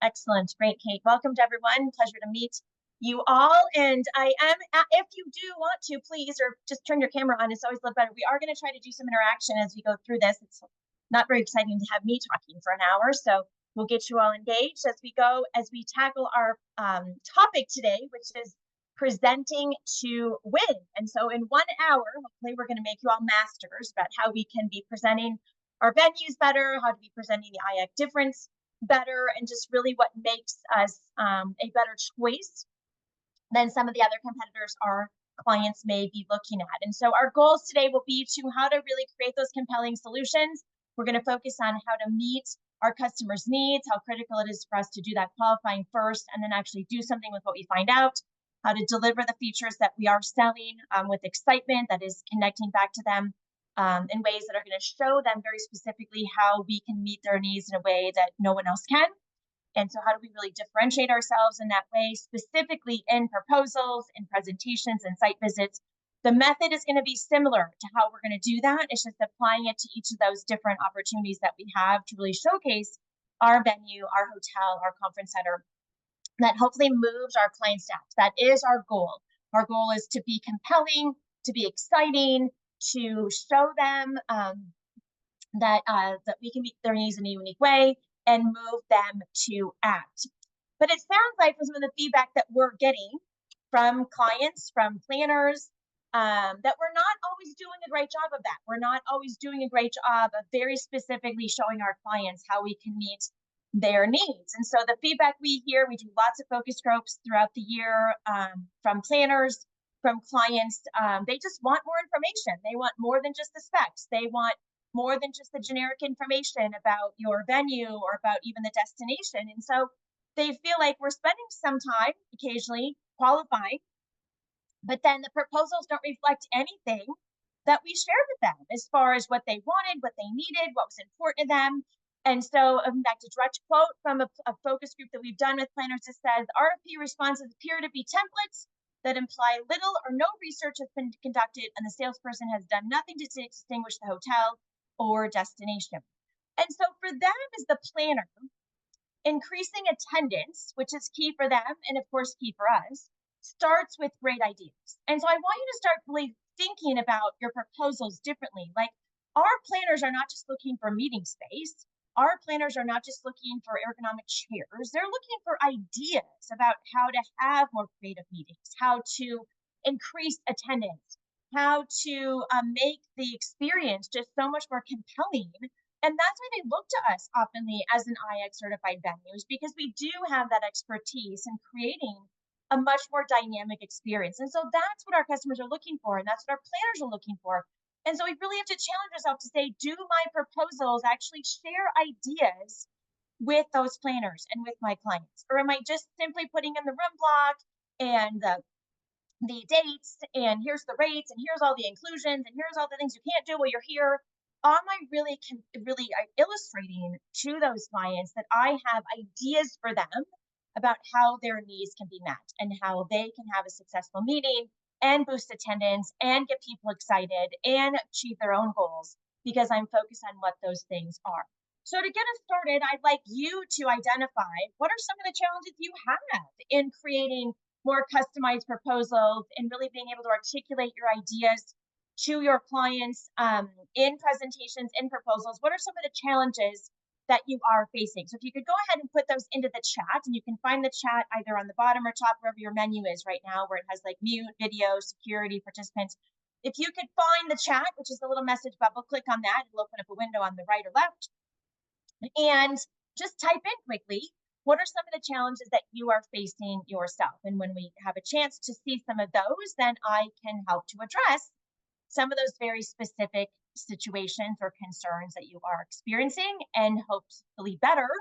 Excellent. Great, Kate. Welcome to everyone. Pleasure to meet you all. And I am, if you do want to, please, or just turn your camera on. It's always a little better. We are going to try to do some interaction as we go through this. It's not very exciting to have me talking for an hour. So we'll get you all engaged as we go, as we tackle our topic today, which is presenting to win. And so in 1 hour, hopefully we're going to make you all masters about how we can be presenting our venues better, how to be presenting the IACC difference better, and just really what makes us a better choice than some of the other competitors our clients may be looking at. And so our goals today will be to how to really create those compelling solutions. We're going to focus on how to meet our customers' needs, how critical it is for us to do that qualifying first, and then actually do something with what we find out, how to deliver the features that we are selling with excitement that is connecting back to them in ways that are going to show them very specifically how we can meet their needs in a way that no one else can. And so how do we really differentiate ourselves in that way, specifically in proposals, in presentations, and site visits? The method is going to be similar to how we're going to do that. It's just applying it to each of those different opportunities that we have to really showcase our venue, our hotel, our conference center, that hopefully moves our clients' stats. That is our goal. Our goal is to be compelling, to be exciting, to show them that we can meet their needs in a unique way and move them to act. But it sounds like from some of the feedback that we're getting from clients, from planners, that we're not always doing a great job of that. We're not always doing a great job of very specifically showing our clients how we can meet their needs. And so the feedback we hear, we do lots of focus groups throughout the year from planners, from clients. They just want more information. They want more than just the specs. They want more than just the generic information about your venue or about even the destination. And so they feel like we're spending some time occasionally qualifying, but then the proposals don't reflect anything that we shared with them as far as what they wanted, what they needed, what was important to them. And so back to direct quote from a focus group that we've done with planners, it says, RFP responses appear to be templates that imply little or no research has been conducted, and the salesperson has done nothing to distinguish the hotel or destination. And so for them as the planner, increasing attendance, which is key for them and of course key for us, starts with great ideas. And so I want you to start really thinking about your proposals differently. Like, our planners are not just looking for meeting space. Our planners are not just looking for ergonomic chairs. They're looking for ideas about how to have more creative meetings, how to increase attendance, how to make the experience just so much more compelling. And that's why they look to us oftenly as an IACC certified venues, because we do have that expertise in creating a much more dynamic experience. And so that's what our customers are looking for, and that's what our planners are looking for. And so we really have to challenge ourselves to say, do my proposals actually share ideas with those planners and with my clients? Or am I just simply putting in the room block and the dates, and here's the rates, and here's all the inclusions, and here's all the things you can't do while you're here? Am I really illustrating to those clients that I have ideas for them about how their needs can be met and how they can have a successful meeting and boost attendance and get people excited and achieve their own goals, because I'm focused on what those things are. So to get us started, I'd like you to identify what are some of the challenges you have in creating more customized proposals and really being able to articulate your ideas to your clients in presentations, in proposals. What are some of the challenges that you are facing? So if you could go ahead and put those into the chat, and you can find the chat either on the bottom or top, wherever your menu is right now, where it has like mute, video, security, participants. If you could find the chat, which is the little message bubble, click on that. It'll open up a window on the right or left. And just type in quickly, what are some of the challenges that you are facing yourself? And when we have a chance to see some of those, then I can help to address some of those very specific situations or concerns that you are experiencing, and hopefully better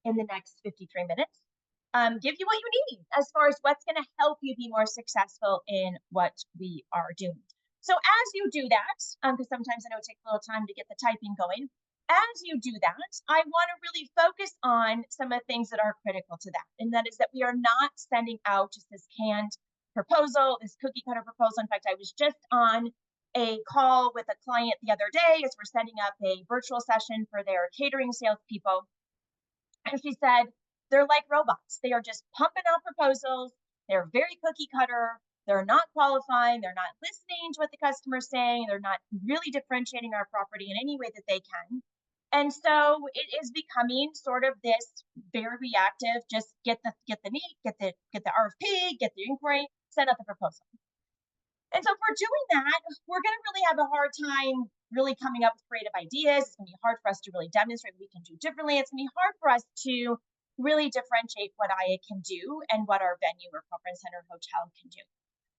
in the next 53 minutes, give you what you need as far as what's going to help you be more successful in what we are doing. So as you do that, because sometimes I know it takes a little time to get the typing going, as you do that, I want to really focus on some of the things that are critical to that. And that is that we are not sending out just this canned proposal, this cookie cutter proposal. In fact, I was just on a call with a client the other day as we're setting up a virtual session for their catering salespeople. And she said, they're like robots. They are just pumping out proposals. They're very cookie cutter. They're not qualifying. They're not listening to what the customer's saying. They're not really differentiating our property in any way that they can. And so it is becoming sort of this very reactive, just get the need, get the RFP, get the inquiry, send out the proposal. And so if we're doing that, we're going to really have a hard time really coming up with creative ideas. It's going to be hard for us to really demonstrate what we can do differently. It's going to be hard for us to really differentiate what IA can do and what our venue or conference center hotel can do.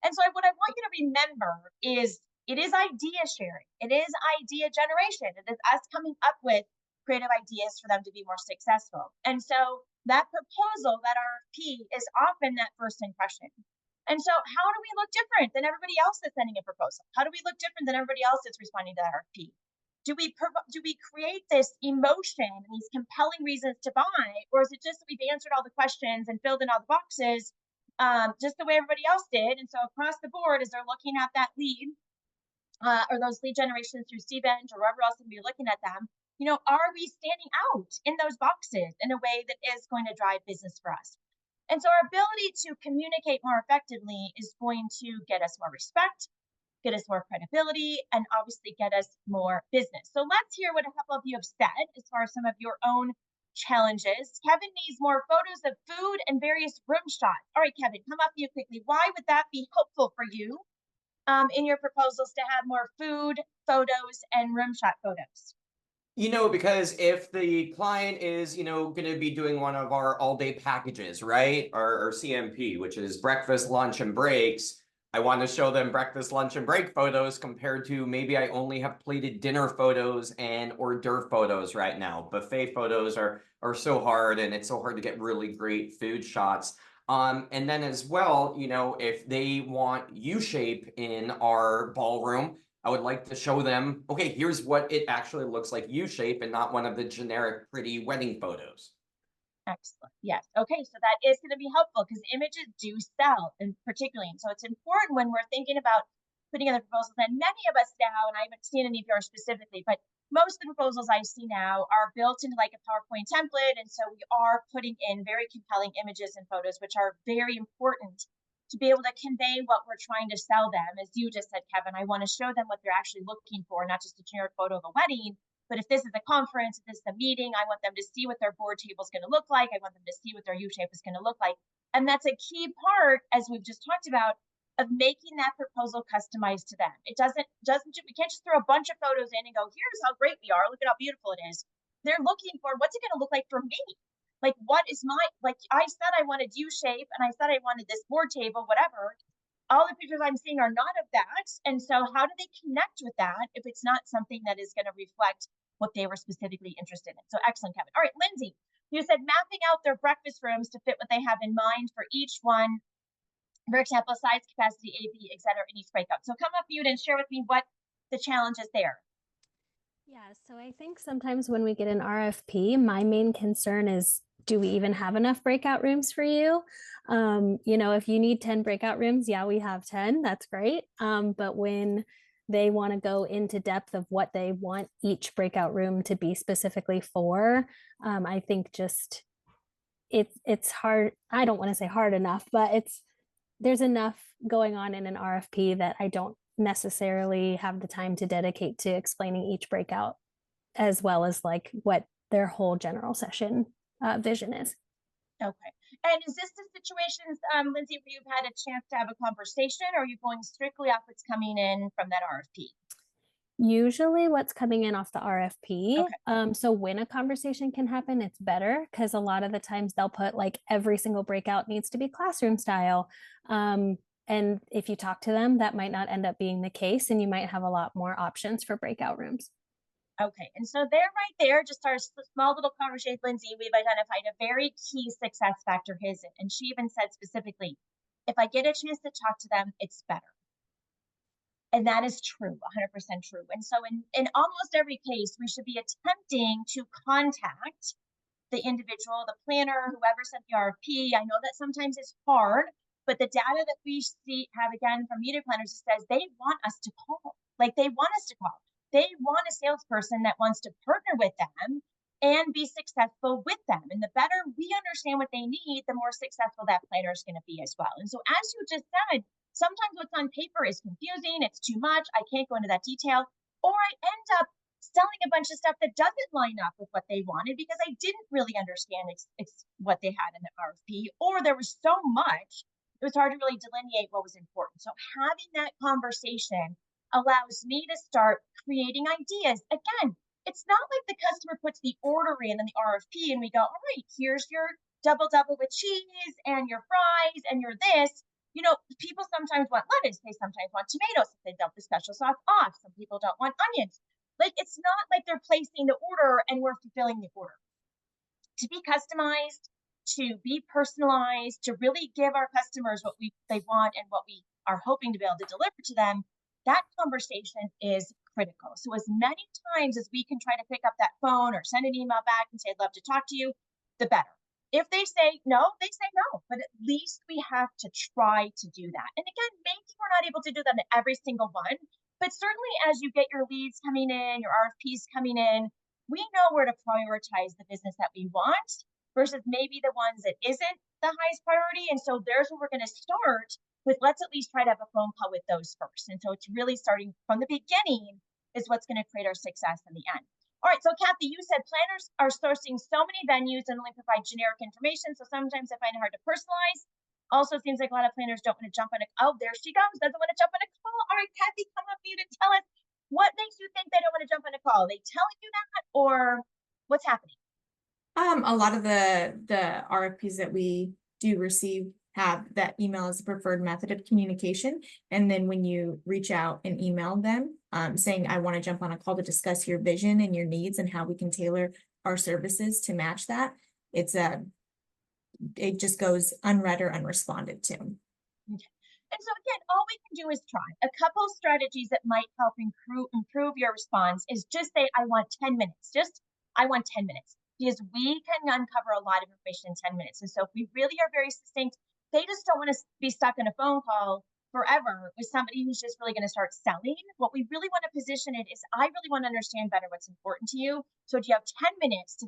And so what I want you to remember is it is idea sharing. It is idea generation. It is us coming up with creative ideas for them to be more successful. And so that proposal, that RFP is often that first impression. And so how do we look different than everybody else that's sending a proposal? How do we look different than everybody else that's responding to the RFP? Do we create this emotion and these compelling reasons to buy, or is it just that we've answered all the questions and filled in all the boxes just the way everybody else did? And so across the board, as they're looking at that lead or those lead generations through Cvent or wherever else we're looking at them, are we standing out in those boxes in a way that is going to drive business for us? And so our ability to communicate more effectively is going to get us more respect, get us more credibility, and obviously get us more business. So let's hear what a couple of you have said as far as some of your own challenges. Kevin needs more photos of food and various room shots. All right, Kevin, come up to you quickly. Why would that be helpful for you in your proposals to have more food photos and room shot photos? Because if the client is, going to be doing one of our all-day packages, right? Or CMP, which is breakfast, lunch, and breaks, I want to show them breakfast, lunch, and break photos compared to maybe I only have plated dinner photos and hors d'oeuvre photos right now. Buffet photos are so hard, and it's so hard to get really great food shots. And then as well, if they want U-shape in our ballroom, I would like to show them, okay, here's what it actually looks like U-shape and not one of the generic pretty wedding photos. Excellent. Yes. Okay. So that is going to be helpful because images do sell, and particularly. And so it's important when we're thinking about putting together proposals. And many of us now, and I haven't seen any of yours specifically, but most of the proposals I see now are built into like a PowerPoint template. And so we are putting in very compelling images and photos, which are very important to be able to convey what we're trying to sell them. As you just said, Kevin, I want to show them what they're actually looking for, not just a generic photo of a wedding. But if this is a conference, if this is a meeting, I want them to see what their board table is going to look like. I want them to see what their U-shape is going to look like. And that's a key part, as we've just talked about, of making that proposal customized to them. It doesn't, we can't just throw a bunch of photos in and go, here's how great we are. Look at how beautiful it is. They're looking for, what's it going to look like for me? Like, what is like I said I wanted U-shape and I said I wanted this board table, whatever. All the pictures I'm seeing are not of that. And so how do they connect with that if it's not something that is going to reflect what they were specifically interested in? So excellent, Kevin. All right, Lindsay, you said mapping out their breakfast rooms to fit what they have in mind for each one, for example, size, capacity, AB, et cetera, in each breakout. So come up, mute, and share with me what the challenge is there. Yeah, so I think sometimes when we get an RFP, my main concern is, do we even have enough breakout rooms for you? If you need 10 breakout rooms, yeah, we have 10. That's great. But when they want to go into depth of what they want each breakout room to be specifically for, I think just it's hard. I don't want to say hard enough, but there's enough going on in an RFP that I don't necessarily have the time to dedicate to explaining each breakout, as well as like what their whole general session vision is. Okay. And is this the situations, Lindsay, where you've had a chance to have a conversation, or are you going strictly off what's coming in from that RFP? Usually what's coming in off the RFP. Okay. So when a conversation can happen, it's better because a lot of the times they'll put like every single breakout needs to be classroom style. And if you talk to them, that might not end up being the case, and you might have a lot more options for breakout rooms. Okay, and so there, right there, just our small little conversation, Lindsay, we've identified a very key success factor, and she even said specifically, if I get a chance to talk to them, it's better. And that is true, 100% true. And so in almost every case, we should be attempting to contact the individual, the planner, whoever sent the RFP. I know that sometimes it's hard, but the data that we have again from media planners says they want us to call. Like, they want us to call. They want a salesperson that wants to partner with them and be successful with them. And the better we understand what they need, the more successful that planner is going to be as well. And so, as you just said, sometimes what's on paper is confusing, it's too much, I can't go into that detail, or I end up selling a bunch of stuff that doesn't line up with what they wanted because I didn't really understand it's what they had in the RFP, or there was so much, it was hard to really delineate what was important. So having that conversation allows me to start creating ideas. Again, it's not like the customer puts the order in the RFP and we go, all right, here's your double with cheese and your fries and your this. You know, people sometimes want lettuce, they sometimes want tomatoes if they dump the special sauce off. Some people don't want onions. Like, it's not like they're placing the order and we're fulfilling the order. To be customized, to be personalized, to really give our customers what they want and what we are hoping to be able to deliver to them, that conversation is critical. So as many times as we can try to pick up that phone or send an email back and say, I'd love to talk to you, the better. If they say no, they say no, but at least we have to try to do that. And again, maybe we're not able to do that in every single one, but certainly as you get your leads coming in, your RFPs coming in, we know where to prioritize the business that we want versus maybe the ones that isn't the highest priority. And so there's where we're going to start with, let's at least try to have a phone call with those first. And so it's really starting from the beginning is what's going to create our success in the end. All right, so Kathy, you said planners are sourcing so many venues and only provide generic information. So sometimes I find it hard to personalize. Also seems like a lot of planners don't want to jump on oh, there she goes, doesn't want to jump on a call. All right, Kathy, come on mute and tell us what makes you think they don't want to jump on a call. Are they telling you that or what's happening? A lot of the RFPs that we do receive have that email as a preferred method of communication. And then when you reach out and email them, saying, I want to jump on a call to discuss your vision and your needs and how we can tailor our services to match that, it just goes unread or unresponded to. Okay. And so again, all we can do is try. A couple strategies that might help improve your response is just say, I want 10 minutes. I want 10 minutes. Because we can uncover a lot of information in 10 minutes. And so if we really are very succinct, they just don't want to be stuck in a phone call forever with somebody who's just really going to start selling. What we really want to position it is, I really want to understand better what's important to you. So do you have 10 minutes to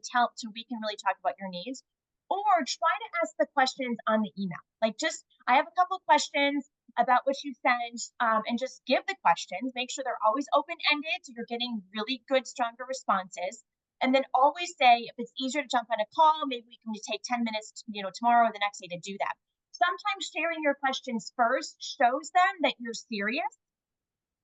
we can really talk about your needs? Or try to ask the questions on the email. Like I have a couple of questions about what you sent, and just give the questions. Make sure they're always open-ended so you're getting really good, stronger responses. And then always say, if it's easier to jump on a call, maybe we can take 10 minutes, tomorrow or the next day to do that. Sometimes sharing your questions first shows them that you're serious,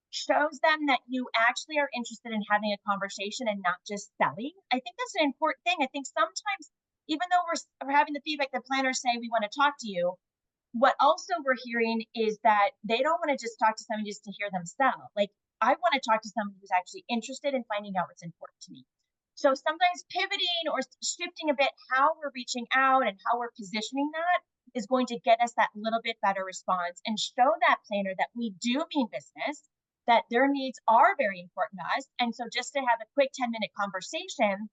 shows them that you actually are interested in having a conversation and not just selling. I think that's an important thing. I think sometimes, even though we're having the feedback that planners say we want to talk to you, what also we're hearing is that they don't want to just talk to somebody just to hear them sell. Like, I want to talk to somebody who's actually interested in finding out what's important to me. So sometimes pivoting or shifting a bit how we're reaching out and how we're positioning that is going to get us that little bit better response and show that planner that we do mean business, that their needs are very important to us. And so just to have a quick 10-minute conversation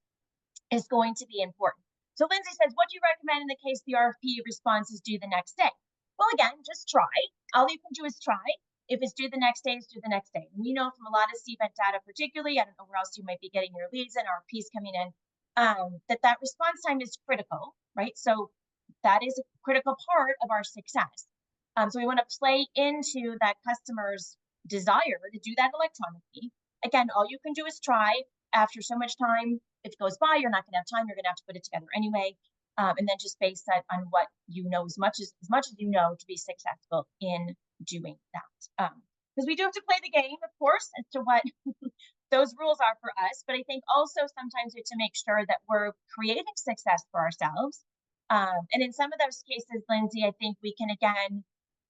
is going to be important. So Lindsay says, what do you recommend in the case the RFP response is due the next day? Well, again, just try. All you can do is try. If it's due the next day, it's due the next day. And we know from a lot of CVent data, particularly, I don't know where else you might be getting your leads and RFPs coming in, that response time is critical, right? So that is a critical part of our success. So we want to play into that customer's desire to do that electronically. Again, all you can do is try. After so much time, if it goes by, you're not going to have time. You're going to have to put it together anyway. And then just base that on what you know as much as you know to be successful in doing that. Because we do have to play the game, of course, as to what those rules are for us. But I think also sometimes we have to make sure that we're creating success for ourselves. And in some of those cases, Lindsay, I think we can again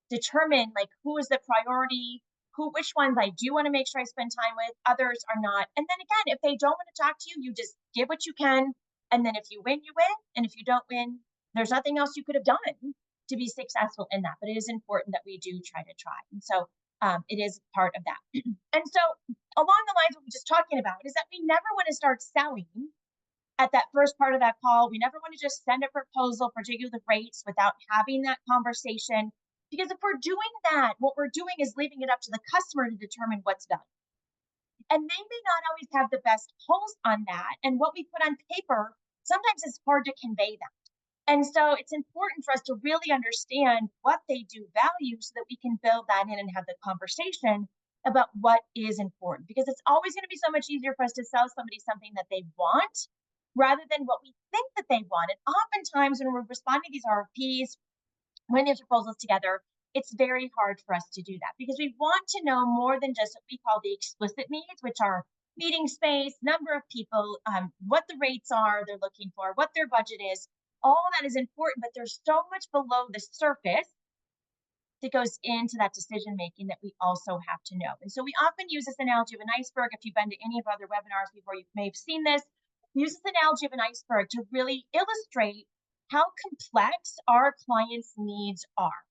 determine like who is the priority, which ones I do want to make sure I spend time with, others are not. And then again, if they don't want to talk to you, you just give what you can. And then if you win, you win. And if you don't win, there's nothing else you could have done to be successful in that. But it is important that we do try. And so it is part of that. And so along the lines of what we're just talking about is that we never want to start selling at that first part of that call. We never want to just send a proposal, particularly the rates, without having that conversation. Because if we're doing that, what we're doing is leaving it up to the customer to determine what's done. And they may not always have the best pulse on that. And what we put on paper, sometimes it's hard to convey that. And so it's important for us to really understand what they do value so that we can build that in and have the conversation about what is important, because it's always going to be so much easier for us to sell somebody something that they want rather than what we think that they want. And oftentimes when we're responding to these RFPs, when these proposals together, it's very hard for us to do that because we want to know more than just what we call the explicit needs, which are meeting space, number of people, what the rates are they're looking for, what their budget is. All that is important, but there's so much below the surface that goes into that decision making that we also have to know. And so we often use this analogy of an iceberg. If you've been to any of our other webinars before, you may have seen this. We use this analogy of an iceberg to really illustrate how complex our clients' needs are.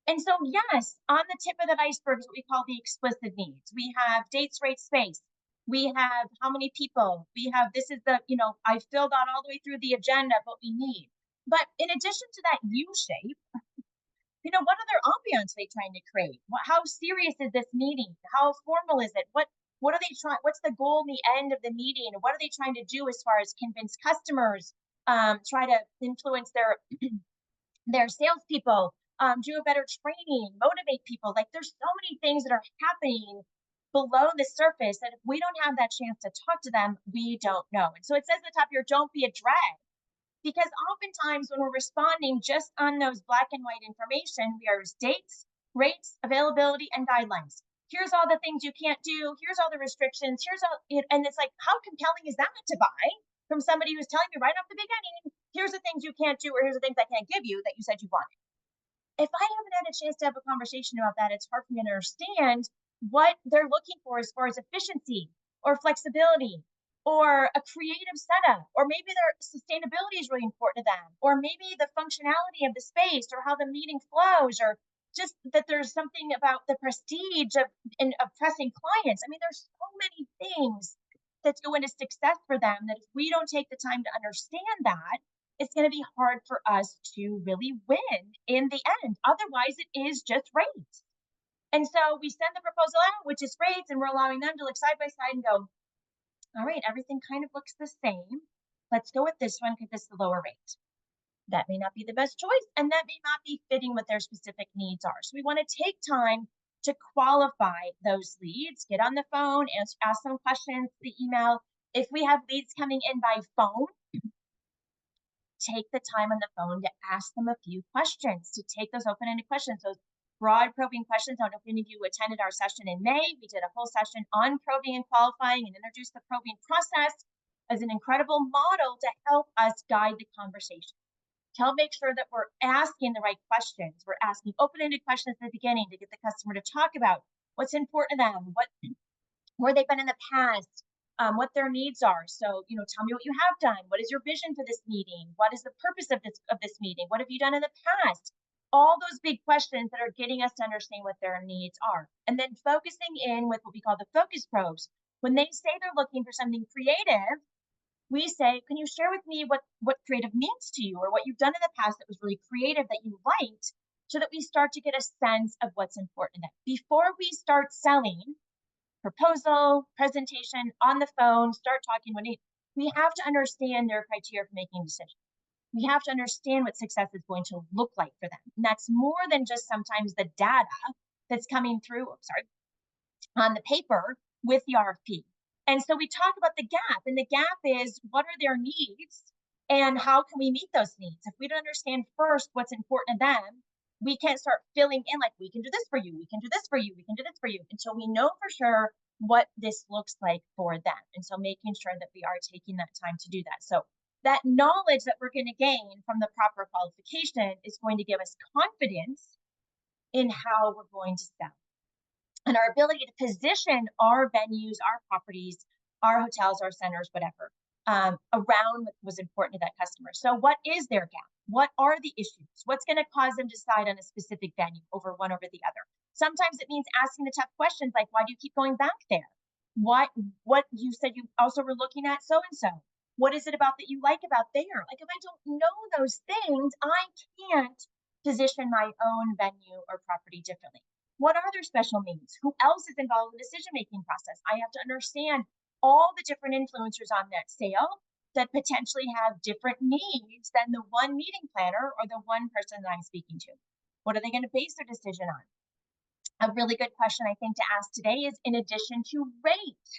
And so, yes, on the tip of that iceberg is what we call the explicit needs. We have dates, rates, space. We have how many people. We have, this is the, I filled out all the way through the agenda of what we need. But in addition to that U shape, what other ambiance are they trying to create? How serious is this meeting? How formal is it? What are they trying? What's the goal in the end of the meeting? What are they trying to do as far as convince customers, try to influence their salespeople, do a better training, motivate people? Like there's so many things that are happening below the surface that if we don't have that chance to talk to them, we don't know. And so it says at the top here, don't be a drag. Because oftentimes when we're responding just on those black and white information, we are dates, rates, availability, and guidelines. Here's all the things you can't do. Here's all the restrictions. Here's all, and it's like, how compelling is that to buy from somebody who's telling me right off the beginning, here's the things you can't do, or here's the things I can't give you that you said you wanted. If I haven't had a chance to have a conversation about that, it's hard for me to understand what they're looking for as far as efficiency or flexibility, or a creative setup, or maybe their sustainability is really important to them, or maybe the functionality of the space, or how the meeting flows, or just that there's something about the prestige of pressing clients. I mean, there's so many things that go into success for them that if we don't take the time to understand that, it's going to be hard for us to really win in the end. Otherwise, it is just rates. And so we send the proposal out, which is rates, and we're allowing them to look side by side and go, all right, everything kind of looks the same. Let's go with this one because it's the lower rate. That may not be the best choice, and that may not be fitting what their specific needs are. So we want to take time to qualify those leads, get on the phone, ask some questions, the email. If we have leads coming in by phone, take the time on the phone to ask them a few questions, to take those open-ended questions, those broad probing questions. I don't know if any of you attended our session in May. We did a whole session on probing and qualifying and introduced the probing process as an incredible model to help us guide the conversation. To help make sure that we're asking the right questions. We're asking open-ended questions at the beginning to get the customer to talk about what's important to them, where they've been in the past, what their needs are. So, tell me what you have done. What is your vision for this meeting? What is the purpose of this meeting? What have you done in the past? All those big questions that are getting us to understand what their needs are. And then focusing in with what we call the focus probes. When they say they're looking for something creative, we say, can you share with me what creative means to you, or what you've done in the past that was really creative that you liked, so that we start to get a sense of what's important. Before we start selling, proposal, presentation, on the phone, start talking, we have to understand their criteria for making decisions. We have to understand what success is going to look like for them. And that's more than just sometimes the data that's coming through, on the paper with the RFP. And so we talk about the gap, and the gap is what are their needs and how can we meet those needs? If we don't understand first what's important to them, we can't start filling in like, we can do this for you, we can do this for you, we can do this for you, until we know for sure what this looks like for them. And so making sure that we are taking that time to do that. So that knowledge that we're going to gain from the proper qualification is going to give us confidence in how we're going to sell. And our ability to position our venues, our properties, our hotels, our centers, whatever, around what was important to that customer. So what is their gap? What are the issues? What's going to cause them to decide on a specific venue over one over the other? Sometimes it means asking the tough questions like, why do you keep going back there? What you said you also were looking at so-and-so. What is it about that you like about there? Like, if I don't know those things, I can't position my own venue or property differently. What are their special needs? Who else is involved in the decision-making process? I have to understand all the different influencers on that sale that potentially have different needs than the one meeting planner or the one person that I'm speaking to. What are they going to base their decision on? A really good question I think to ask today is, in addition to rate,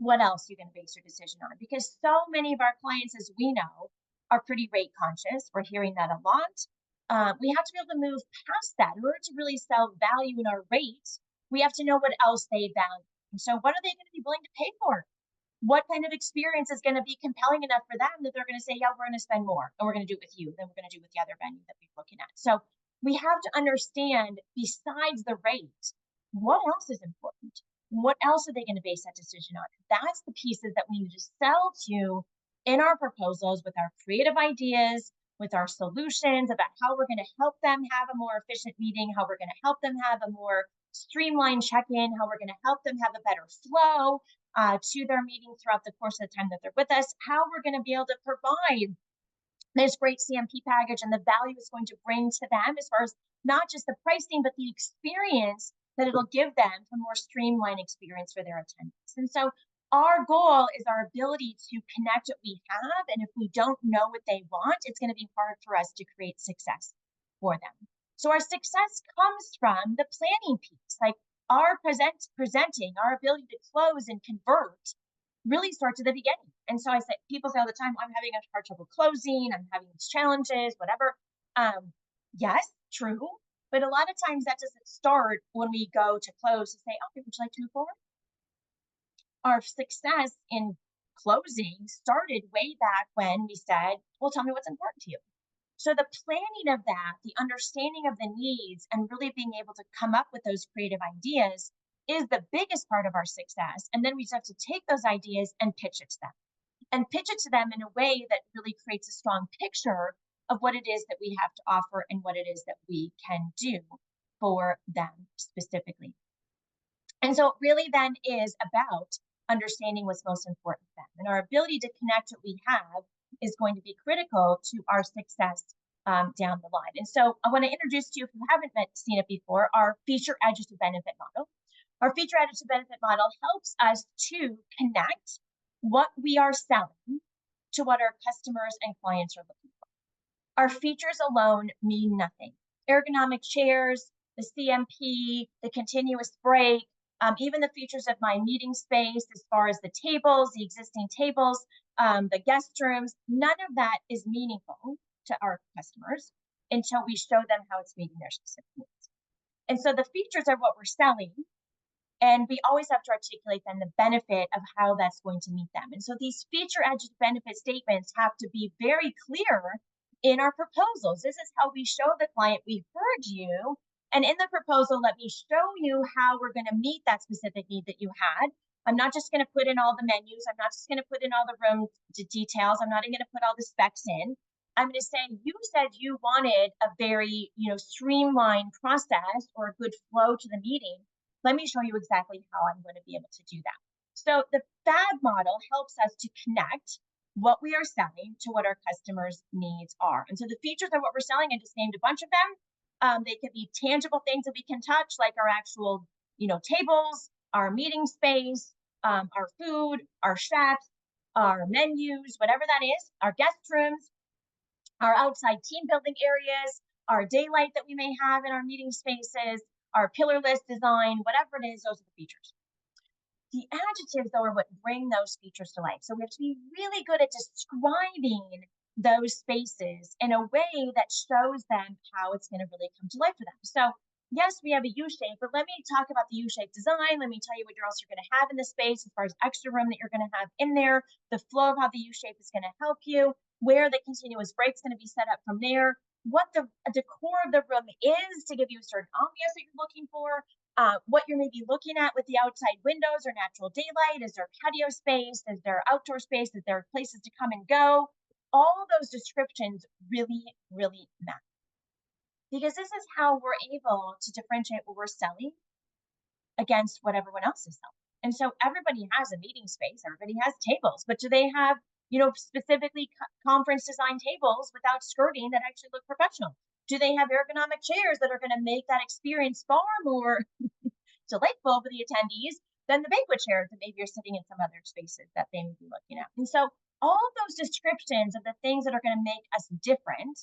what else are you going to base your decision on? Because so many of our clients, as we know, are pretty rate conscious. We're hearing that a lot. We have to be able to move past that. In order to really sell value in our rate, we have to know what else they value. And so what are they going to be willing to pay for? What kind of experience is going to be compelling enough for them that they're going to say, yeah, we're going to spend more, and we're going to do it with you than we're going to do with the other venue that we're looking at. So we have to understand, besides the rate, what else is important? What else are they going to base that decision on? That's the pieces that we need to sell to in our proposals with our creative ideas, with our solutions about how we're going to help them have a more efficient meeting, how we're going to help them have a more streamlined check-in, how we're going to help them have a better flow to their meeting throughout the course of the time that they're with us, how we're going to be able to provide this great CMP package and the value it's going to bring to them as far as not just the pricing, but the experience that it'll give them a more streamlined experience for their attendance. And so our goal is our ability to connect what we have. And if we don't know what they want, it's going to be hard for us to create success for them. So our success comes from the planning piece, like our presenting, our ability to close and convert really starts at the beginning. And so I say, people say all the time, I'm having a hard trouble closing, I'm having these challenges, whatever. Yes, true. But a lot of times that doesn't start when we go to close to say, okay, would you like to move forward? Our success in closing started way back when we said, well, tell me what's important to you. So the planning of that, the understanding of the needs, and really being able to come up with those creative ideas is the biggest part of our success. And then we just have to take those ideas and pitch it to them. And pitch it to them in a way that really creates a strong picture of what it is that we have to offer and what it is that we can do for them specifically. And so it really then is about understanding what's most important to them. And our ability to connect what we have is going to be critical to our success down the line. And so I want to introduce to you, if you haven't seen it before, our feature adjusted benefit model. Our feature adjusted benefit model helps us to connect what we are selling to what our customers and clients are looking for. Our features alone mean nothing. Ergonomic chairs, the CMP, the continuous break, even the features of my meeting space, as far as the tables, the existing tables, the guest rooms, none of that is meaningful to our customers until we show them how it's meeting their specific needs. And so the features are what we're selling, and we always have to articulate then the benefit of how that's going to meet them. And so these feature edged benefit statements have to be very clear in our proposals. This is how we show the client, we heard you, and in the proposal, let me show you how we're going to meet that specific need that you had. I'm not just going to put in all the menus. I'm not just going to put in all the room details. I'm not even going to put all the specs in. I'm going to say, you said you wanted a very, streamlined process or a good flow to the meeting. Let me show you exactly how I'm going to be able to do that. So the FAB model helps us to connect what we are selling to what our customers' needs are. And so the features are what we're selling. I just named a bunch of them. They could be tangible things that we can touch, like our actual, tables, our meeting space, our food, our chefs, our menus, whatever that is, our guest rooms, our outside team building areas, our daylight that we may have in our meeting spaces, our pillar list design, whatever it is, those are the features. The adjectives, though, are what bring those features to life. So we have to be really good at describing those spaces in a way that shows them how it's going to really come to life for them. So yes, we have a U-shape, but let me talk about the U-shape design. Let me tell you what else you're going to have in the space as far as extra room that you're going to have in there, the flow of how the U-shape is going to help you, where the continuous break is going to be set up from there, what the decor of the room is to give you a certain ambiance that you're looking for, what you're maybe looking at with the outside windows or natural daylight. Is there patio space? Is there outdoor space? Is there places to come and go? All those descriptions really, really matter. Because this is how we're able to differentiate what we're selling against what everyone else is selling. And so everybody has a meeting space, everybody has tables, but do they have, specifically conference design tables without skirting that actually look professional? Do they have ergonomic chairs that are going to make that experience far more delightful for the attendees than the banquet chairs that maybe you're sitting in some other spaces that they may be looking at? And so all of those descriptions of the things that are going to make us different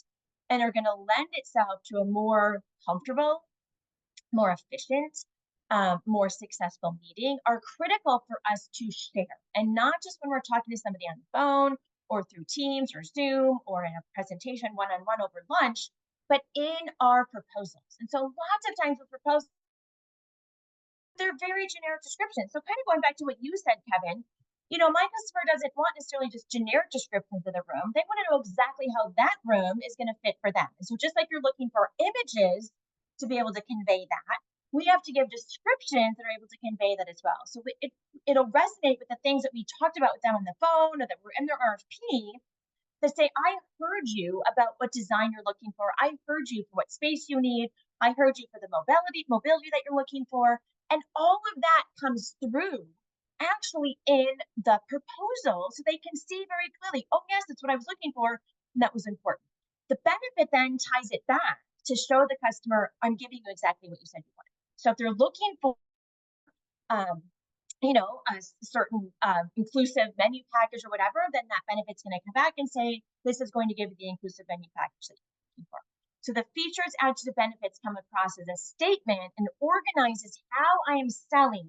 and are going to lend itself to a more comfortable, more efficient, more successful meeting are critical for us to share. And not just when we're talking to somebody on the phone or through Teams or Zoom or in a presentation one-on-one over lunch, but in our proposals. And so lots of times with proposals, they're very generic descriptions. So kind of going back to what you said, Kevin, you know, my customer doesn't want necessarily just generic descriptions of the room. They want to know exactly how that room is going to fit for them. And so just like you're looking for images to be able to convey that, we have to give descriptions that are able to convey that as well. So it'll resonate with the things that we talked about with them on the phone or that were in their RFP, to say, I heard you about what design you're looking for. I heard you for what space you need. I heard you for the mobility that you're looking for. And all of that comes through actually in the proposal, so they can see very clearly, oh yes, that's what I was looking for, and that was important. The benefit then ties it back to show the customer, I'm giving you exactly what you said you wanted. So if they're looking for you know, a certain inclusive menu package or whatever, then that benefit's going to come back and say, this is going to give you the inclusive menu package that you're looking for. So the features add to the benefits come across as a statement and organizes how I am selling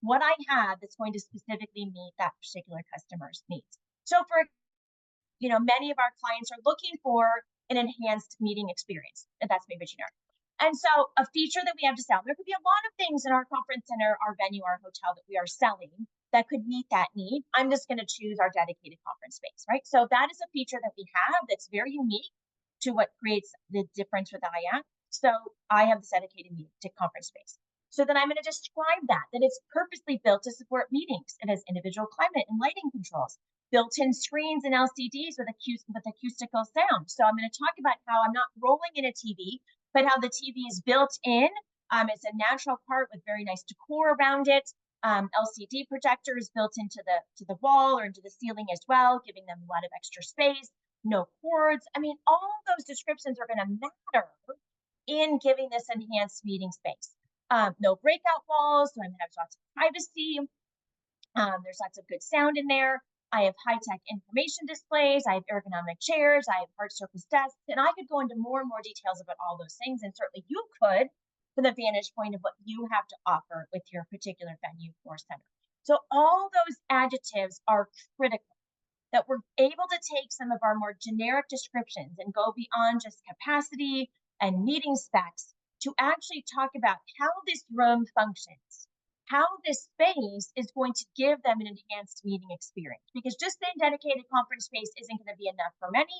what I have that's going to specifically meet that particular customer's needs. So for, you know, many of our clients are looking for an enhanced meeting experience, and that's maybe generic. And so a feature that we have to sell, there could be a lot of things in our conference center, our venue, our hotel that we are selling that could meet that need. I'm just going to choose our dedicated conference space, right? So that is a feature that we have that's very unique to what creates the difference with IACC. So I have this dedicated to conference space. So then I'm going to describe that it's purposely built to support meetings. It has individual climate and lighting controls, built-in screens and LCDs with acoustical sound. So I'm going to talk about how I'm not rolling in a TV, but how the TV is built in. It's a natural part with very nice decor around it. LCD projectors built into the wall or into the ceiling as well, giving them a lot of extra space. No cords. I mean, all of those descriptions are going to matter in giving this enhanced meeting space. No breakout walls, so I'm going to have lots of privacy. There's lots of good sound in there. I have high-tech information displays, I have ergonomic chairs, I have hard surface desks, and I could go into more and more details about all those things, and certainly you could from the vantage point of what you have to offer with your particular venue or center. So all those adjectives are critical, that we're able to take some of our more generic descriptions and go beyond just capacity and meeting specs to actually talk about how this room functions, how this space is going to give them an enhanced meeting experience. Because just saying dedicated conference space isn't going to be enough for many.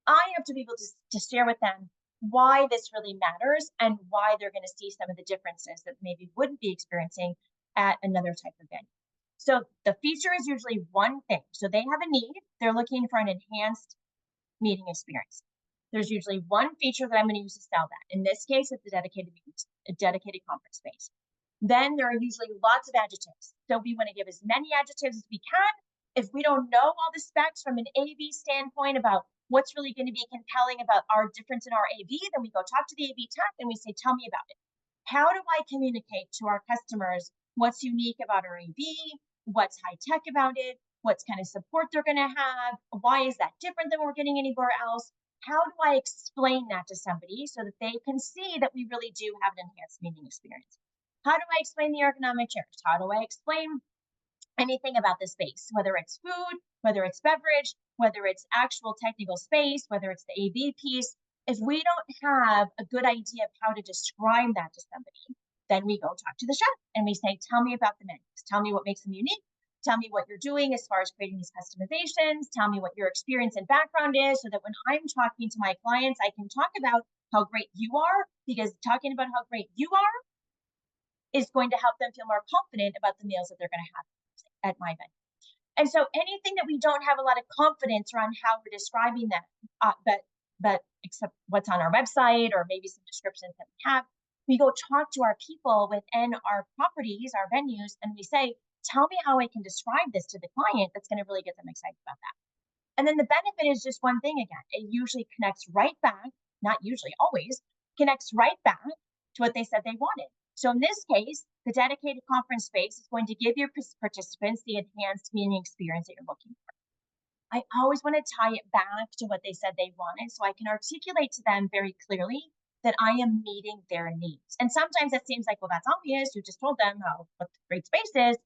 I have to be able to share with them why this really matters and why they're going to see some of the differences that maybe wouldn't be experiencing at another type of venue. So the feature is usually one thing. So they have a need, they're looking for an enhanced meeting experience. There's usually one feature that I'm going to use to sell that. In this case, it's a dedicated conference space. Then there are usually lots of adjectives. So we want to give as many adjectives as we can. If we don't know all the specs from an AV standpoint about what's really going to be compelling about our difference in our AV, then we go talk to the AV tech and we say, tell me about it. How do I communicate to our customers what's unique about our AV, what's high tech about it, what's kind of support they're going to have, why is that different than we're getting anywhere else? How do I explain that to somebody so that they can see that we really do have an enhanced meeting experience? How do I explain the ergonomic chairs? How do I explain anything about the space, whether it's food, whether it's beverage, whether it's actual technical space, whether it's the AV piece? If we don't have a good idea of how to describe that to somebody, then we go talk to the chef and we say, tell me about the menus. Tell me what makes them unique. Tell me what you're doing as far as creating these customizations. Tell me what your experience and background is so that when I'm talking to my clients, I can talk about how great you are, because talking about how great you are is going to help them feel more confident about the meals that they're going to have at my venue. And so anything that we don't have a lot of confidence around how we're describing that, but except what's on our website or maybe some descriptions that we have, we go talk to our people within our properties, our venues, and we say, tell me how I can describe this to the client that's going to really get them excited about that. And then the benefit is just one thing again. It usually connects right back not usually, always, connects right back to what they said they wanted. So in this case, the dedicated conference space is going to give your participants the enhanced meeting experience that you're looking for. I always want to tie it back to what they said they wanted so I can articulate to them very clearly that I am meeting their needs. And sometimes it seems like, well, that's obvious. You just told them what the great space is.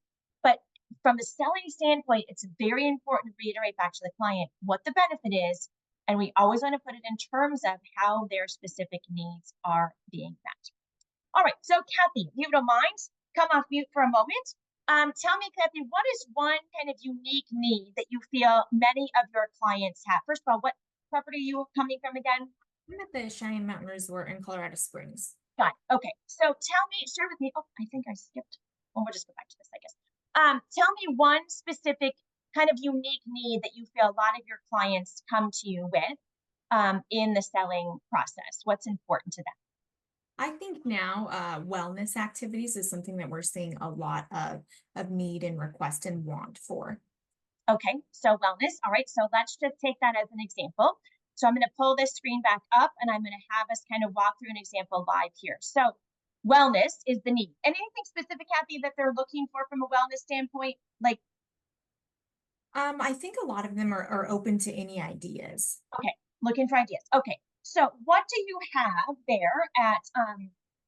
But from a selling standpoint, it's very important to reiterate back to the client what the benefit is. And we always want to put it in terms of how their specific needs are being met. All right, so Kathy, if you don't mind, come off mute for a moment. Tell me, Kathy, what is one kind of unique need that you feel many of your clients have? First of all, what property are you coming from again? I'm at the Cheyenne Mountain Resort in Colorado Springs. Got it. Okay, so share with me. Oh, I think I skipped. Well, we'll just go back to this, I guess. Tell me one specific kind of unique need that you feel a lot of your clients come to you with in the selling process. What's important to them? I think now wellness activities is something that we're seeing a lot of need and request and want for. Okay, so wellness. All right, so let's just take that as an example. So I'm going to pull this screen back up and I'm going to have us kind of walk through an example live here. So wellness is the need. Anything specific, Kathy, that they're looking for from a wellness standpoint? Like, I think a lot of them are open to any ideas. okay, looking for ideas. Okay, so what do you have there at,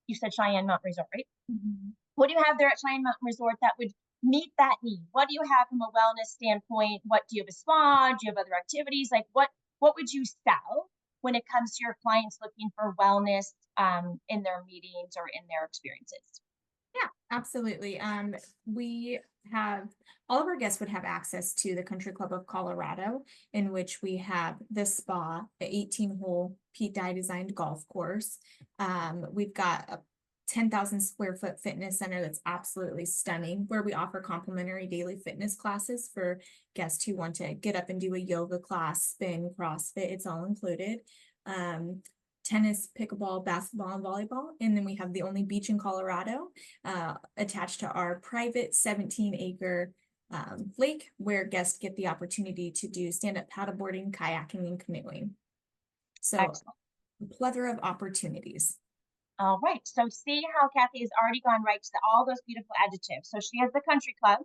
you said Cheyenne Mountain Resort, right? Mm-hmm. What do you have there at Cheyenne Mountain Resort that would meet that need? What do you have from a wellness standpoint? What do you have a spa? Do you have other activities? Like what would you sell when it comes to your clients looking for wellness in their meetings or in their experiences? Yeah, absolutely. We have all of our guests would have access to the Country Club of Colorado, in which we have the spa, the 18-hole Pete Dye designed golf course. We've got a 10,000 square foot fitness center that's absolutely stunning, where we offer complimentary daily fitness classes for guests who want to get up and do a yoga class, spin, CrossFit. It's all included. Tennis, pickleball, basketball, and volleyball. And then we have the only beach in Colorado attached to our private 17-acre lake, where guests get the opportunity to do stand-up paddleboarding, kayaking, and canoeing. So excellent. A plethora of opportunities. All right, so see how Kathy has already gone right to all those beautiful adjectives. So she has the country club,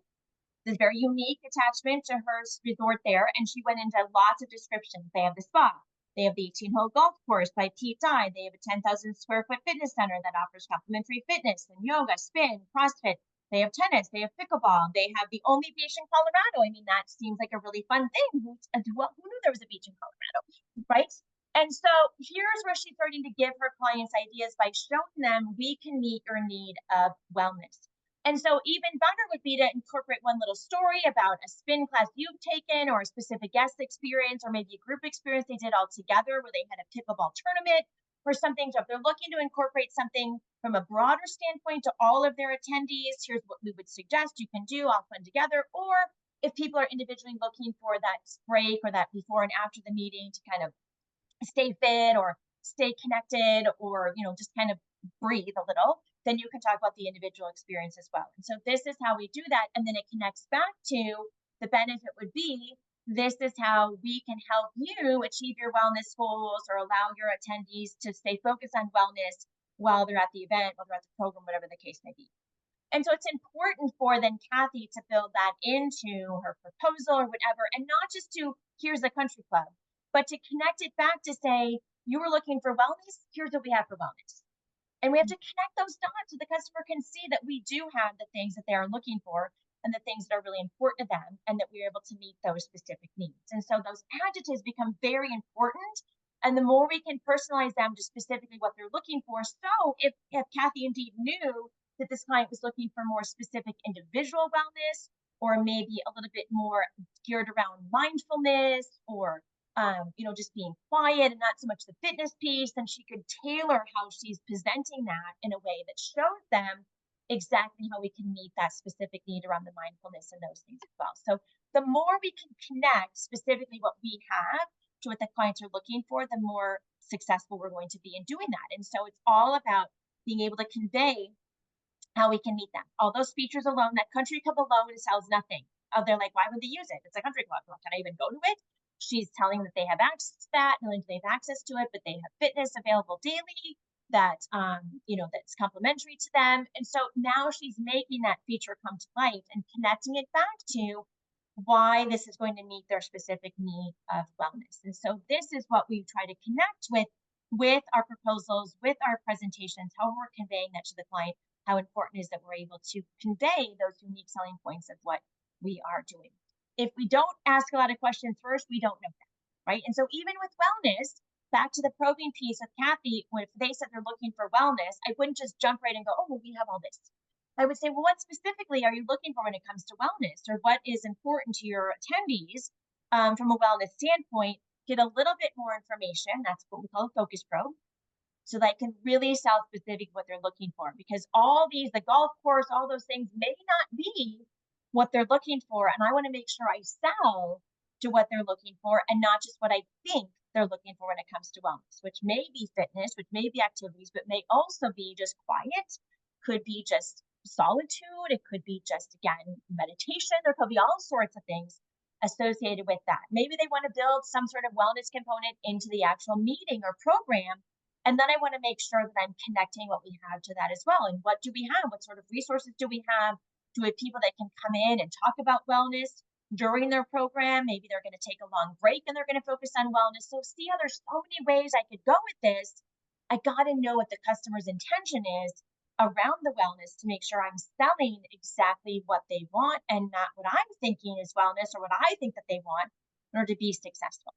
this very unique attachment to her resort there, and she went into lots of descriptions. They have the spa. They have the 18-hole golf course by Pete Dye. They have a 10,000 square foot fitness center that offers complimentary fitness and yoga, spin, CrossFit. They have tennis. They have pickleball. They have the only beach in Colorado. I mean, that seems like a really fun thing. Who knew there was a beach in Colorado, right? And so here's where she's starting to give her clients ideas by showing them we can meet your need of wellness. And so even better would be to incorporate one little story about a spin class you've taken or a specific guest experience or maybe a group experience they did all together where they had a pickleball tournament or something. So if they're looking to incorporate something from a broader standpoint to all of their attendees, here's what we would suggest you can do all fun together. Or if people are individually looking for that break or that before and after the meeting to kind of stay fit or stay connected or, just kind of breathe a little, then you can talk about the individual experience as well. And so this is how we do that. And then it connects back to the benefit would be, this is how we can help you achieve your wellness goals or allow your attendees to stay focused on wellness while they're at the event, while they're at the program, whatever the case may be. And so it's important for then Kathy to build that into her proposal or whatever, and not just to, here's the country club, but to connect it back to say, you were looking for wellness, here's what we have for wellness. And we have to connect those dots so the customer can see that we do have the things that they are looking for and the things that are really important to them and that we're able to meet those specific needs. And so those adjectives become very important. And the more we can personalize them to specifically what they're looking for. So if Kathy indeed knew that this client was looking for more specific individual wellness, or maybe a little bit more geared around mindfulness or just being quiet and not so much the fitness piece, then she could tailor how she's presenting that in a way that shows them exactly how we can meet that specific need around the mindfulness and those things as well. So the more we can connect specifically what we have to what the clients are looking for, the more successful we're going to be in doing that. And so it's all about being able to convey how we can meet them. All those features alone, that country club alone sells nothing. They're like, why would they use it? It's a country club. Can I even go to it? She's telling that they have access to that, not only do they have access to it, but they have fitness available daily that, that's complimentary to them. And so now she's making that feature come to life and connecting it back to why this is going to meet their specific need of wellness. And so this is what we try to connect with our proposals, with our presentations, how we're conveying that to the client, how important it is that we're able to convey those unique selling points of what we are doing. If we don't ask a lot of questions first, we don't know that, right? And so even with wellness, back to the probing piece with Kathy, when if they said they're looking for wellness, I wouldn't just jump right and go, oh, well, we have all this. I would say, well, what specifically are you looking for when it comes to wellness, or what is important to your attendees from a wellness standpoint? Get a little bit more information. That's what we call a focus probe, so that can really sell specific what they're looking for. Because all these, the golf course, all those things may not be what they're looking for, and I want to make sure I sell to what they're looking for and not just what I think they're looking for when it comes to wellness, which may be fitness, which may be activities, but may also be just quiet, could be just solitude, it could be just, again, meditation. There could be all sorts of things associated with that. Maybe they want to build some sort of wellness component into the actual meeting or program. And then I want to make sure that I'm connecting what we have to that as well. And what do we have? What sort of resources do we have? Do we have people that can come in and talk about wellness during their program? Maybe they're going to take a long break and they're going to focus on wellness. So see how there's so many ways I could go with this. I got to know what the customer's intention is around the wellness to make sure I'm selling exactly what they want and not what I'm thinking is wellness or what I think that they want in order to be successful.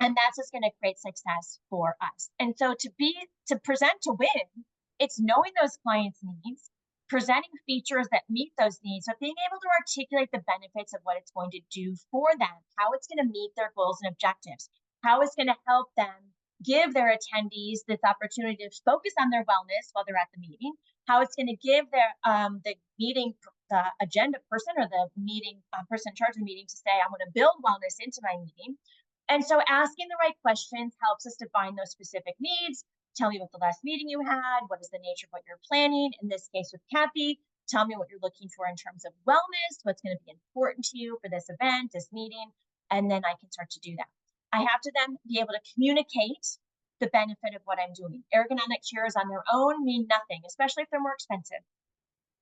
And that's what's going to create success for us. And so to present to win, it's knowing those clients' needs, presenting features that meet those needs, so being able to articulate the benefits of what it's going to do for them, how it's going to meet their goals and objectives, how it's going to help them give their attendees this opportunity to focus on their wellness while they're at the meeting, how it's going to give their the meeting, the agenda person or the meeting person in charge of the meeting to say, I want to build wellness into my meeting. And so asking the right questions helps us define those specific needs. Tell me about the last meeting you had. What is the nature of what you're planning? In this case with Kathy, tell me what you're looking for in terms of wellness, what's going to be important to you for this event, this meeting, and then I can start to do that. I have to then be able to communicate the benefit of what I'm doing. Ergonomic chairs on their own mean nothing, especially if they're more expensive,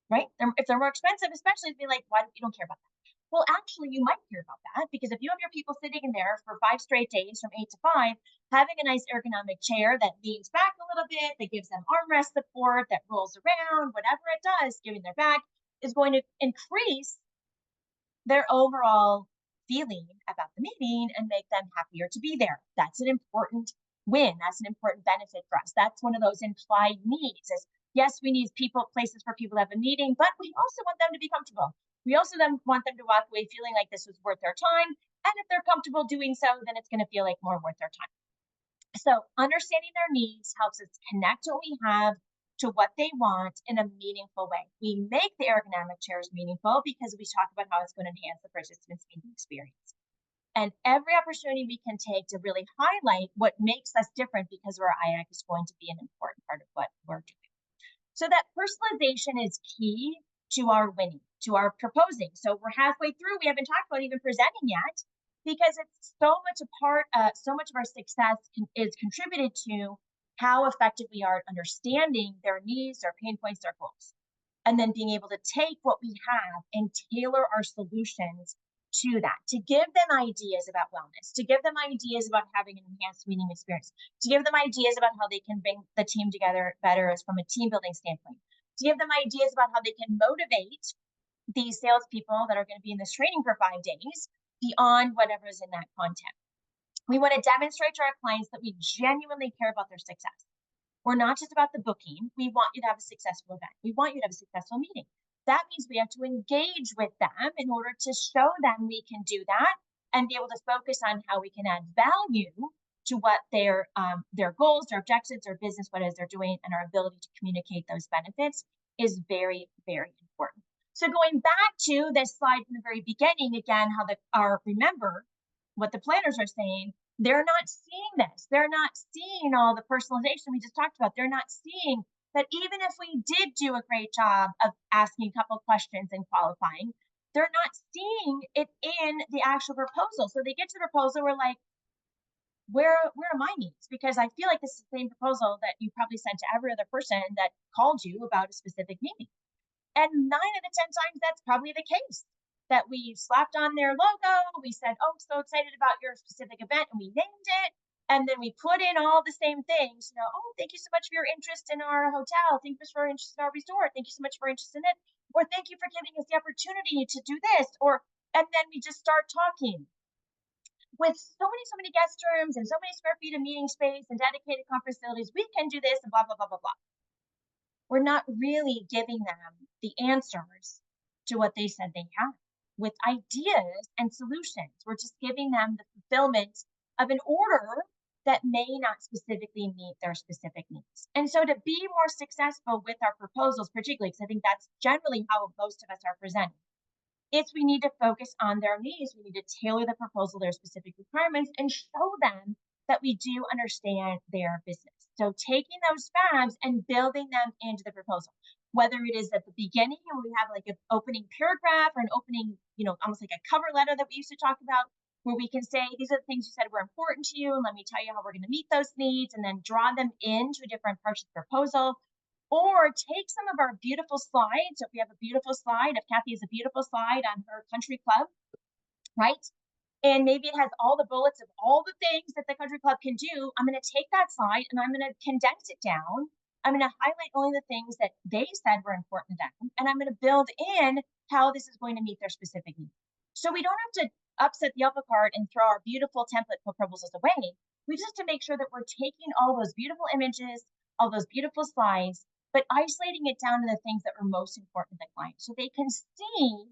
right? If they're more expensive, especially, be like, why you don't care about that? Well, actually, you might care about that, because if you have your people sitting in there for 5 straight days from 8 to 5, having a nice ergonomic chair that leans back a little bit, that gives them armrest support, that rolls around, whatever it does, giving their back, is going to increase their overall feeling about the meeting and make them happier to be there. That's an important win. That's an important benefit for us. That's one of those implied needs is, yes, we need places for people to have a meeting, but we also want them to be comfortable. We also then want them to walk away feeling like this was worth their time. And if they're comfortable doing so, then it's going to feel like more worth their time. So understanding their needs helps us connect what we have to what they want in a meaningful way. We make the ergonomic chairs meaningful because we talk about how it's going to enhance the participants' meeting experience. And every opportunity we can take to really highlight what makes us different because of our IACC is going to be an important part of what we're doing. So that personalization is key to our winning, to our proposing. So we're halfway through. We haven't talked about even presenting yet, because it's so much so much of our success is contributed to how effective we are at understanding their needs, their pain points, their goals, and then being able to take what we have and tailor our solutions to that, to give them ideas about wellness, to give them ideas about having an enhanced meeting experience, to give them ideas about how they can bring the team together better as from a team building standpoint, to give them ideas about how they can motivate these salespeople that are going to be in this training for 5 days beyond whatever is in that content. We want to demonstrate to our clients that we genuinely care about their success. We're not just about the booking. We want you to have a successful event. We want you to have a successful meeting. That means we have to engage with them in order to show them we can do that and be able to focus on how we can add value to what their goals, their objectives, their business, what it is they're doing, and our ability to communicate those benefits is very, very important. So going back to this slide from the very beginning, again, remember what the planners are saying, they're not seeing this. They're not seeing all the personalization we just talked about. They're not seeing that even if we did do a great job of asking a couple questions and qualifying, they're not seeing it in the actual proposal. So they get to the proposal, we're like, where are my needs? Because I feel like this is the same proposal that you probably sent to every other person that called you about a specific need. And 9 out of 10 times, that's probably the case. That we slapped on their logo, we said, oh, so excited about your specific event, and we named it. And then we put in all the same things, oh, thank you so much for your interest in our hotel. Thank you for your interest in our resort. Thank you so much for your interest in it. Or thank you for giving us the opportunity to do this. And then we just start talking. With so many guest rooms and so many square feet of meeting space and dedicated conference facilities, we can do this and blah, blah, blah, blah, blah. We're not really giving them the answers to what they said they had with ideas and solutions. We're just giving them the fulfillment of an order that may not specifically meet their specific needs. And so to be more successful with our proposals, particularly, because I think that's generally how most of us are presenting, is we need to focus on their needs. We need to tailor the proposal, their specific requirements, and show them that we do understand their business. So taking those fabs and building them into the proposal, whether it is at the beginning and we have like an opening paragraph or an opening, almost like a cover letter that we used to talk about, where we can say, these are the things you said were important to you, and let me tell you how we're going to meet those needs, and then draw them into different parts of the proposal. Or take some of our beautiful slides. If we have a beautiful slide, if Kathy has a beautiful slide on her country club, right? And maybe it has all the bullets of all the things that the country club can do. I'm going to take that slide and I'm going to condense it down. I'm going to highlight only the things that they said were important to them. And I'm going to build in how this is going to meet their specific needs. So we don't have to upset the apple cart and throw our beautiful template proposals away. We just have to make sure that we're taking all those beautiful images, all those beautiful slides, but isolating it down to the things that were most important to the client so they can see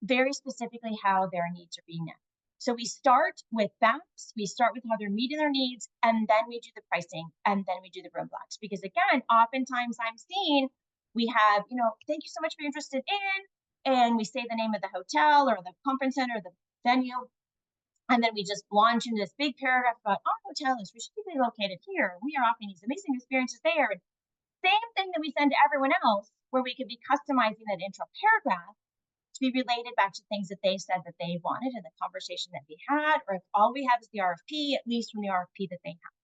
very specifically how their needs are being met. So we start with facts, we start with how they're meeting their needs, and then we do the pricing, and then we do the room blocks. Because again, oftentimes I'm seeing we have, thank you so much for your interest in, and we say the name of the hotel or the conference center or the venue, and then we just launch into this big paragraph about our hotel is strategically located here. We are offering these amazing experiences there. And same thing that we send to everyone else, where we could be customizing that intro paragraph to be related back to things that they said that they wanted in the conversation that we had, or if all we have is the RFP, at least from the RFP that they have.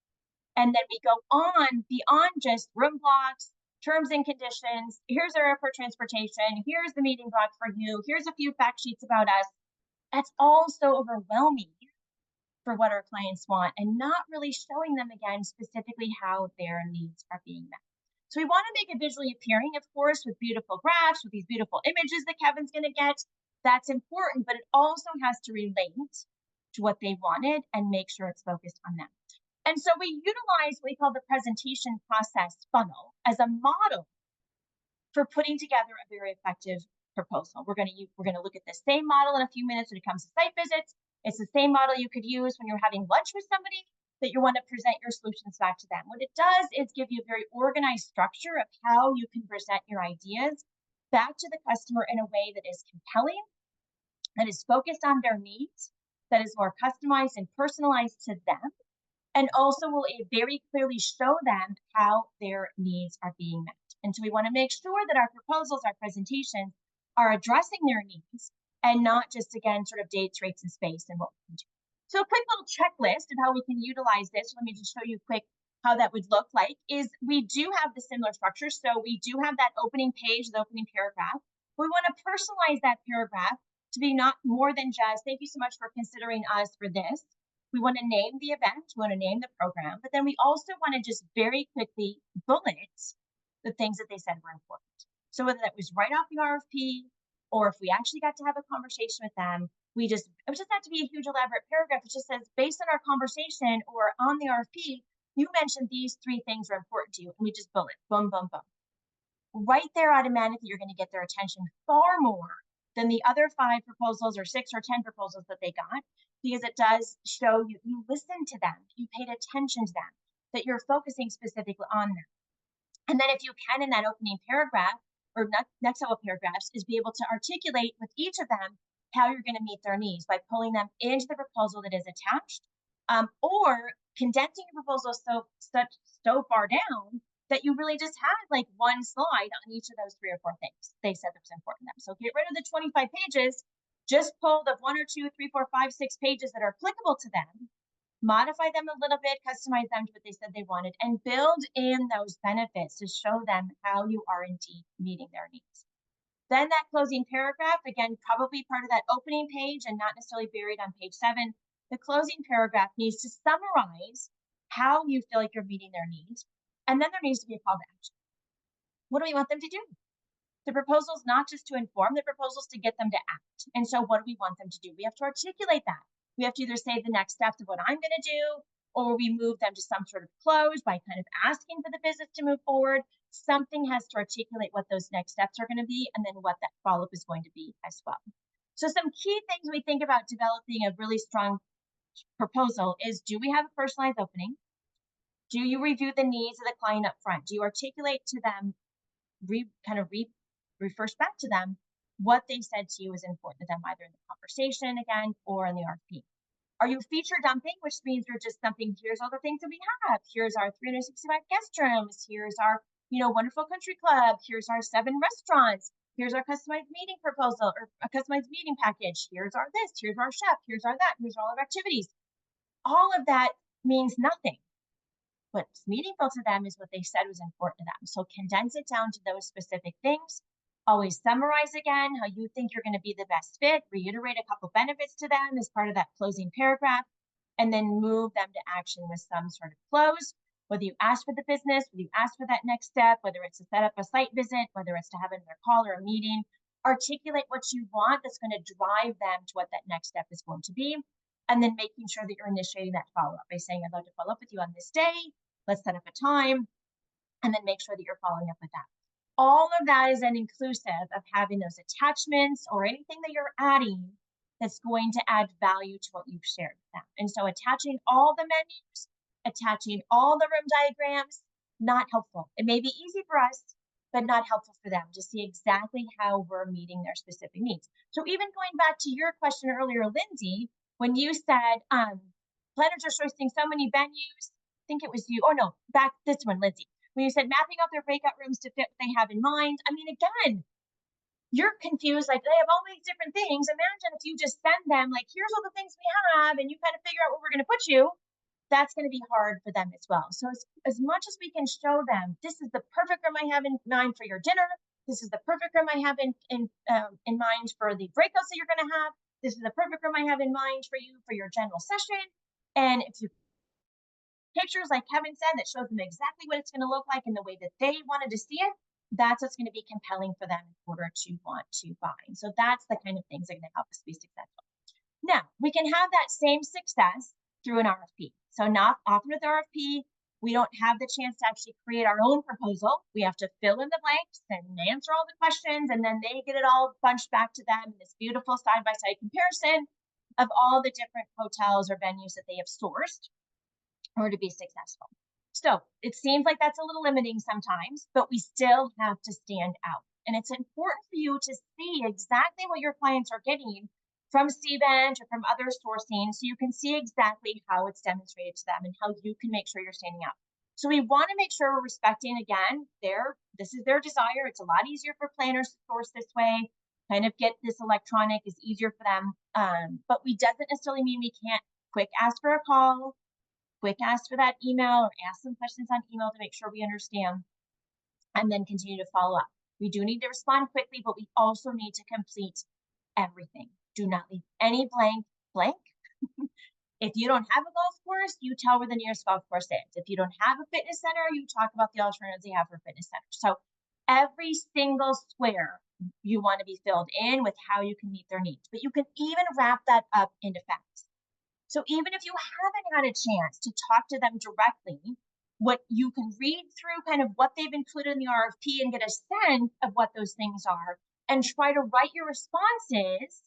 And then we go on beyond just room blocks, terms and conditions. Here's our airport transportation. Here's the meeting block for you. Here's a few fact sheets about us. That's all so overwhelming for what our clients want, and not really showing them again specifically how their needs are being met. So we want to make it visually appealing, of course, with beautiful graphs, with these beautiful images that Kevin's going to get. That's important, but it also has to relate to what they wanted and make sure it's focused on them. And so we utilize what we call the presentation process funnel as a model for putting together a very effective proposal. We're going to look at the same model in a few minutes when it comes to site visits. It's the same model you could use when you're having lunch with somebody, that you want to present your solutions back to them. What it does is give you a very organized structure of how you can present your ideas back to the customer in a way that is compelling, that is focused on their needs, that is more customized and personalized to them, and also will very clearly show them how their needs are being met. And so we want to make sure that our proposals, our presentations, are addressing their needs and not just, again, sort of dates, rates, and space and what we can do. So a quick little checklist of how we can utilize this. Let me just show you quick how that would look like. Is we do have the similar structure. So we do have that opening page, the opening paragraph. We want to personalize that paragraph to be not more than just, thank you so much for considering us for this. We want to name the event, we want to name the program, but then we also want to just very quickly bullet the things that they said were important. So whether that was right off the RFP, or if we actually got to have a conversation with them, it doesn't have to be a huge elaborate paragraph. It just says, based on our conversation or on the RFP, you mentioned these 3 things are important to you, and we just bullet, boom, boom, boom. Right there, automatically, you're going to get their attention far more than the other 5 proposals or 6 or 10 proposals that they got, because it does show you listened to them, you paid attention to them, that you're focusing specifically on them. And then if you can, in that opening paragraph or next several paragraphs, is be able to articulate with each of them how you're going to meet their needs by pulling them into the proposal that is attached, or condensing your proposal so far down that you really just had like one slide on each of those 3 or 4 things they said that was important to them. So get rid of the 25 pages Just pull the 1 or 2, 3, 4, 5, 6 pages that are applicable to them, modify them a little bit, customize them to what they said they wanted, and build in those benefits to show them how you are indeed meeting their needs. Then that closing paragraph, again, probably part of that opening page and not necessarily buried on page 7. The closing paragraph needs to summarize how you feel like you're meeting their needs. And then there needs to be a call to action. What do we want them to do? The proposal is not just to inform, the proposal is to get them to act. And so what do we want them to do? We have to articulate that. We have to either say the next steps of what I'm going to do, or we move them to some sort of close by kind of asking for the business to move forward. Something has to articulate what those next steps are going to be and then what that follow-up is going to be as well. So some key things we think about developing a really strong proposal is, do we have a personalized opening? Do you review the needs of the client up front? Do you articulate to them, refers back to them what they said to you is important to them, either in the conversation again or in the RFP? Are you feature dumping, which means you're just dumping, here's all the things that we have. Here's our 365 guest rooms. Here's our, wonderful country club. Here's our 7 restaurants. Here's our customized meeting proposal or a customized meeting package. Here's our this, here's our chef, here's our that, here's all our activities. All of that means nothing. What's meaningful to them is what they said was important to them. So condense it down to those specific things. Always summarize again how you think you're going to be the best fit, reiterate a couple benefits to them as part of that closing paragraph, and then move them to action with some sort of close. Whether you ask for the business, whether you ask for that next step, whether it's to set up a site visit, whether it's to have another call or a meeting, articulate what you want that's going to drive them to what that next step is going to be. And then making sure that you're initiating that follow-up by saying, I'd love to follow up with you on this day. Let's set up a time, and then make sure that you're following up with that. All of that is then inclusive of having those attachments or anything that you're adding that's going to add value to what you've shared with them. And so attaching all the menus, attaching all the room diagrams, not helpful. It may be easy for us, but not helpful for them to see exactly how we're meeting their specific needs. So even going back to your question earlier, Lindsay, when you said planners are sourcing so many venues, I think it was you, oh no, back this one, Lindsay, when you said mapping out their breakout rooms to fit what they have in mind. I mean, again, you're confused, like they have all these different things. Imagine if you just send them like, here's all the things we have, and you kind of figure out where we're going to put you. That's going to be hard for them as well. So as much as we can show them, this is the perfect room I have in mind for your dinner. This is the perfect room I have in mind for the breakouts that you're going to have. This is the perfect room I have in mind for you for your general session. And if you pictures, like Kevin said, that shows them exactly what it's going to look like in the way that they wanted to see it, that's what's going to be compelling for them in order to want to buy. So that's the kind of things that are going to help us be successful. Now, we can have that same success through an RFP. So not often with RFP, we don't have the chance to actually create our own proposal. We have to fill in the blanks and answer all the questions, and then they get it all bunched back to them in this beautiful side-by-side comparison of all the different hotels or venues that they have sourced or to be successful. So it seems like that's a little limiting sometimes, but we still have to stand out. And it's important for you to see exactly what your clients are getting from Cvent or from other sourcing, so you can see exactly how it's demonstrated to them and how you can make sure you're standing out. So we want to make sure we're respecting, again, this is their desire. It's a lot easier for planners to source this way, kind of get this electronic is easier for them. But we doesn't necessarily mean we can't quick ask for a call, quick ask for that email, or ask some questions on email to make sure we understand, and then continue to follow up. We do need to respond quickly, but we also need to complete everything. Do not leave any blank. If you don't have a golf course, you tell where the nearest golf course is. If you don't have a fitness center, you talk about the alternatives they have for fitness centers. So every single square you want to be filled in with how you can meet their needs, but you can even wrap that up into facts. So even if you haven't had a chance to talk to them directly, what you can read through kind of what they've included in the RFP and get a sense of what those things are and try to write your responses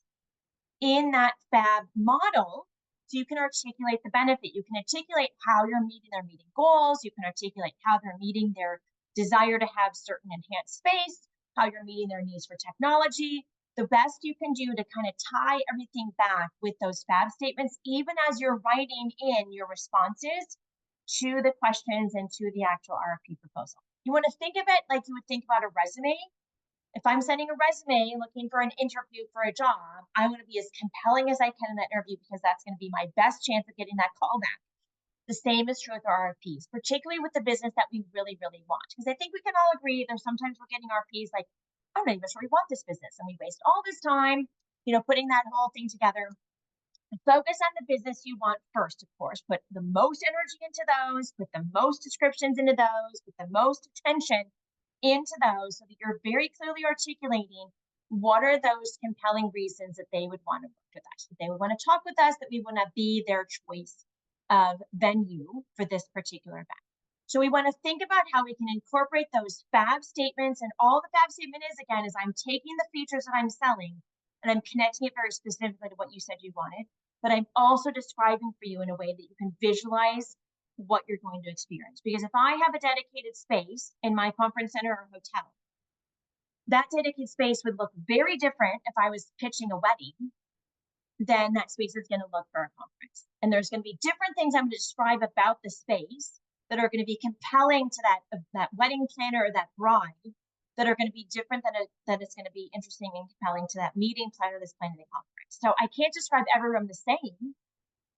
in that FAB model. So you can articulate the benefit. You can articulate how you're meeting their meeting goals. You can articulate how they're meeting their desire to have certain enhanced space, how you're meeting their needs for technology. The best you can do to kind of tie everything back with those FAB statements, even as you're writing in your responses to the questions and to the actual RFP proposal. You want to think of it like you would think about a resume. If I'm sending a resume looking for an interview for a job, I want to be as compelling as I can in that interview because that's going to be my best chance of getting that call back. The same is true with our RFPs, particularly with the business that we really, really want. Because I think we can all agree there's sometimes we're getting RFPs like, I'm not even sure we want this business. And we waste all this time, putting that whole thing together. Focus on the business you want first, of course. Put the most energy into those, put the most descriptions into those, put the most attention into those so that you're very clearly articulating what are those compelling reasons that they would want to work with us, that they would want to talk with us, that we want to be their choice of venue for this particular event. So we want to think about how we can incorporate those fab statements, and all the fab statement is, again, is I'm taking the features that I'm selling and I'm connecting it very specifically to what you said you wanted, but I'm also describing for you in a way that you can visualize what you're going to experience. Because if I have a dedicated space in my conference center or hotel, that dedicated space would look very different if I was pitching a wedding than that space is going to look for a conference. And there's going to be different things I'm going to describe about the space that are going to be compelling to that wedding planner or that bride, that are going to be different that it's going to be interesting and compelling to that meeting planner that's planning the conference. So I can't describe every room the same,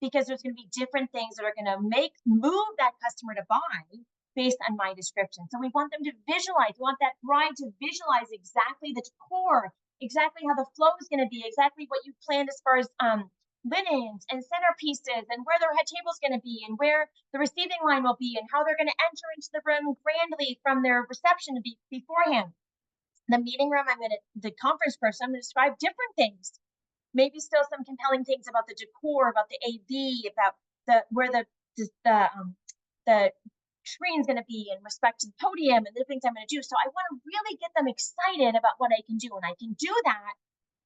because there's going to be different things that are going to move that customer to buy based on my description. So we want them to visualize, we want that bride to visualize exactly the decor, exactly how the flow is going to be, exactly what you planned as far as linens and centerpieces, and where their head table is going to be, and where the receiving line will be, and how they're going to enter into the room grandly from their reception beforehand. The meeting room, the conference person, I'm going to describe different things. Maybe still some compelling things about the decor, about the AV, about where the screen is going to be in respect to the podium and the things I'm going to do. So I want to really get them excited about what I can do. And I can do that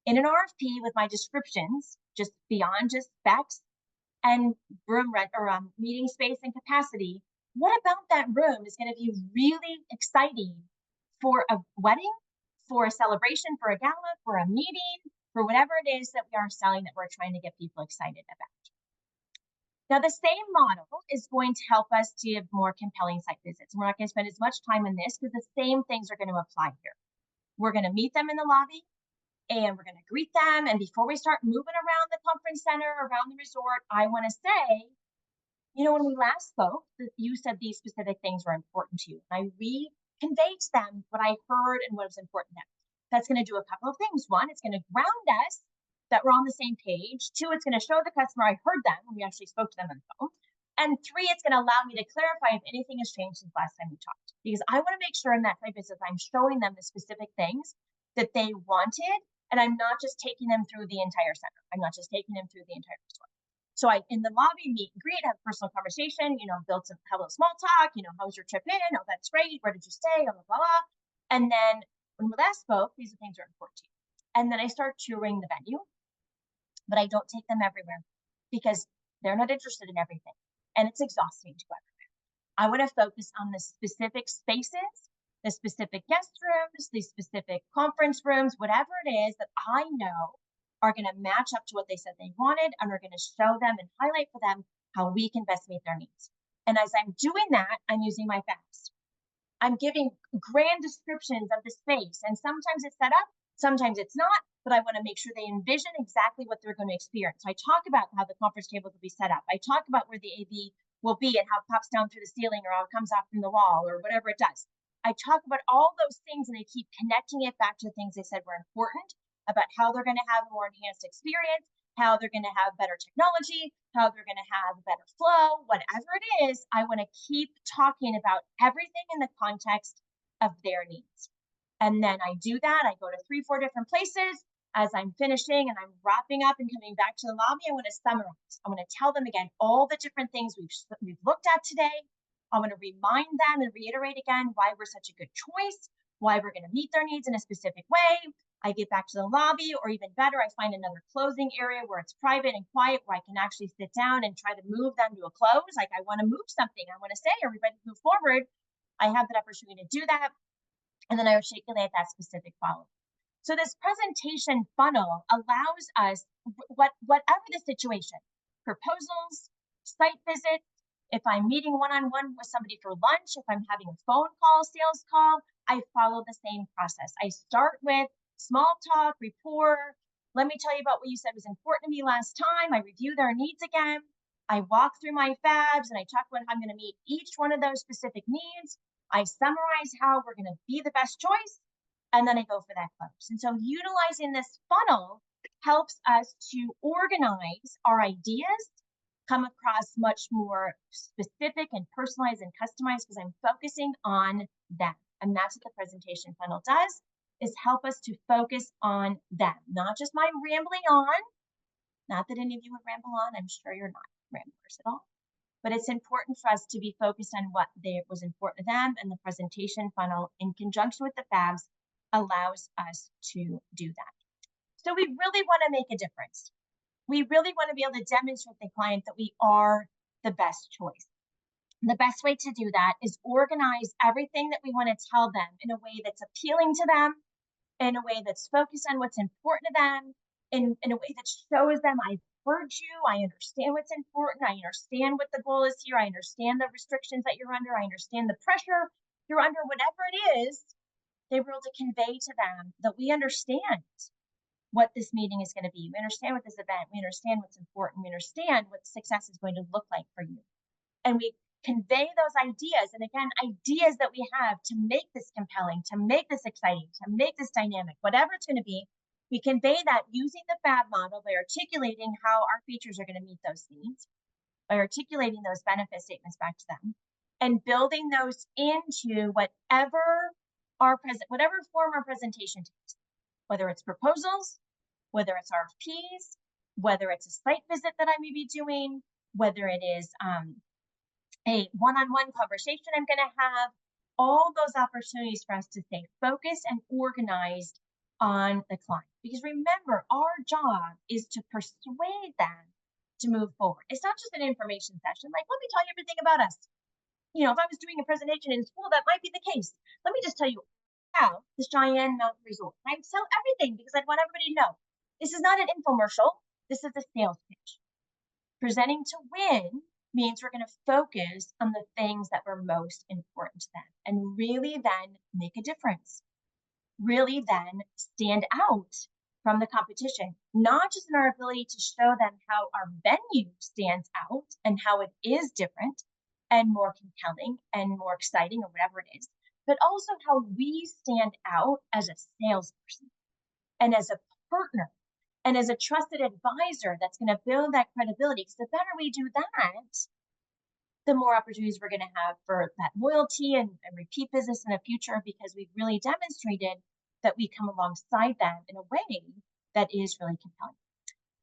in an RFP with my descriptions, just beyond just specs and room rent or meeting space and capacity. What about that room is going to be really exciting for a wedding, for a celebration, for a gala, for a meeting, for whatever it is that we are selling that we're trying to get people excited about. Now, the same model is going to help us to have more compelling site visits. We're not going to spend as much time on this because the same things are going to apply here. We're going to meet them in the lobby and we're going to greet them. And before we start moving around the conference center, around the resort, I want to say, when we last spoke, you said these specific things were important to you. I conveyed to them what I heard and what was important to them. That's going to do a couple of things. One, it's going to ground us that we're on the same page. Two, it's going to show the customer I heard them when we actually spoke to them on the phone. And three, it's going to allow me to clarify if anything has changed since last time we talked. Because I want to make sure in that site visit I'm showing them the specific things that they wanted, and I'm not just taking them through the entire center. I'm not just taking them through the entire resort. So I, in the lobby, meet and greet, have a personal conversation, have a little small talk, how was your trip in? Oh, that's great. Where did you stay? Blah, blah, blah. And then when we last spoke, these are things that are important to you. And then I start touring the venue, but I don't take them everywhere because they're not interested in everything. And it's exhausting to go everywhere. I want to focus on the specific spaces, the specific guest rooms, the specific conference rooms, whatever it is that I know are going to match up to what they said they wanted, and are going to show them and highlight for them how we can best meet their needs. And as I'm doing that, I'm using my FAST. I'm giving grand descriptions of the space, and sometimes it's set up, sometimes it's not, but I want to make sure they envision exactly what they're going to experience. So I talk about how the conference tables will be set up. I talk about where the AV will be and how it pops down through the ceiling or how it comes off from the wall or whatever it does. I talk about all those things, and I keep connecting it back to the things they said were important about how they're going to have a more enhanced experience, how they're going to have better technology, how they're going to have better flow, whatever it is. I want to keep talking about everything in the context of their needs. And then I do that. I go to 3-4 different places. As I'm finishing and I'm wrapping up and coming back to the lobby, I want to summarize. I want to tell them again all the different things we've looked at today. I want to remind them and reiterate again why we're such a good choice, why we're going to meet their needs in a specific way. I get back to the lobby, or even better, I find another closing area where it's private and quiet, where I can actually sit down and try to move them to a close. Like, I want to move something. I want to say, everybody move forward. I have that opportunity to do that. And then I articulate that specific follow-up. So this presentation funnel allows us, whatever the situation, proposals, site visits, if I'm meeting one-on-one with somebody for lunch, if I'm having a phone call, sales call, I follow the same process. I start with small talk, rapport. Let me tell you about what you said was important to me last time. I review their needs again. I walk through my fabs and I talk about how I'm going to meet each one of those specific needs. I summarize how we're going to be the best choice, and then I go for that close. And so utilizing this funnel helps us to organize our ideas, come across much more specific and personalized and customized because I'm focusing on them. And that's what the presentation funnel does, is help us to focus on them, not just my rambling on. Not that any of you would ramble on, I'm sure you're not ramblers at all. But it's important for us to be focused on what was important to them, and the presentation funnel in conjunction with the fabs allows us to do that. So we really want to make a difference. We really want to be able to demonstrate to the client that we are the best choice. The best way to do that is organize everything that we want to tell them in a way that's appealing to them, in a way that's focused on what's important to them, in a way that shows them I've heard you, I understand what's important, I understand what the goal is here, I understand the restrictions that you're under, I understand the pressure you're under, whatever it is. They were able to convey to them that we understand what this meeting is going to be. We understand what this event, we understand what's important, we understand what success is going to look like for you. And we convey those ideas, and again, ideas that we have to make this compelling, to make this exciting, to make this dynamic, whatever it's going to be. We convey that using the FAB model by articulating how our features are going to meet those needs, by articulating those benefit statements back to them, and building those into whatever form our presentation takes, whether it's proposals, whether it's RFPs, whether it's a site visit that I may be doing, whether it is a one-on-one conversation I'm going to have, all those opportunities for us to stay focused and organized on the client. Because remember, our job is to persuade them to move forward. It's not just an information session, like, let me tell you everything about us. You know, if I was doing a presentation in school, that might be the case. Let me just tell you how the Cheyenne Mountain Resort. I tell everything because I'd want everybody to know. This is not an infomercial. This is a sales pitch. Presenting to win means we're going to focus on the things that were most important to them and really then make a difference. Really then stand out from the competition, not just in our ability to show them how our venue stands out and how it is different and more compelling and more exciting or whatever it is, but also how we stand out as a salesperson and as a partner and as a trusted advisor that's going to build that credibility. Because the better we do that, the more opportunities we're going to have for that loyalty and repeat business in the future, because we've really demonstrated that we come alongside them in a way that is really compelling.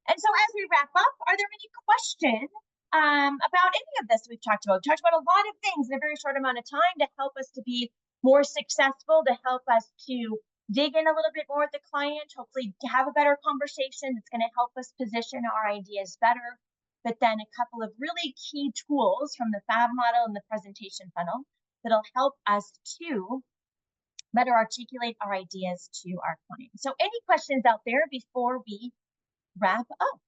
And so as we wrap up, are there any questions about any of this we've talked about? We've talked about a lot of things in a very short amount of time to help us to be more successful, to help us to dig in a little bit more with the client, hopefully to have a better conversation that's going to help us position our ideas better. But then a couple of really key tools from the FAB model and the presentation funnel that'll help us to better articulate our ideas to our clients. So any questions out there before we wrap up?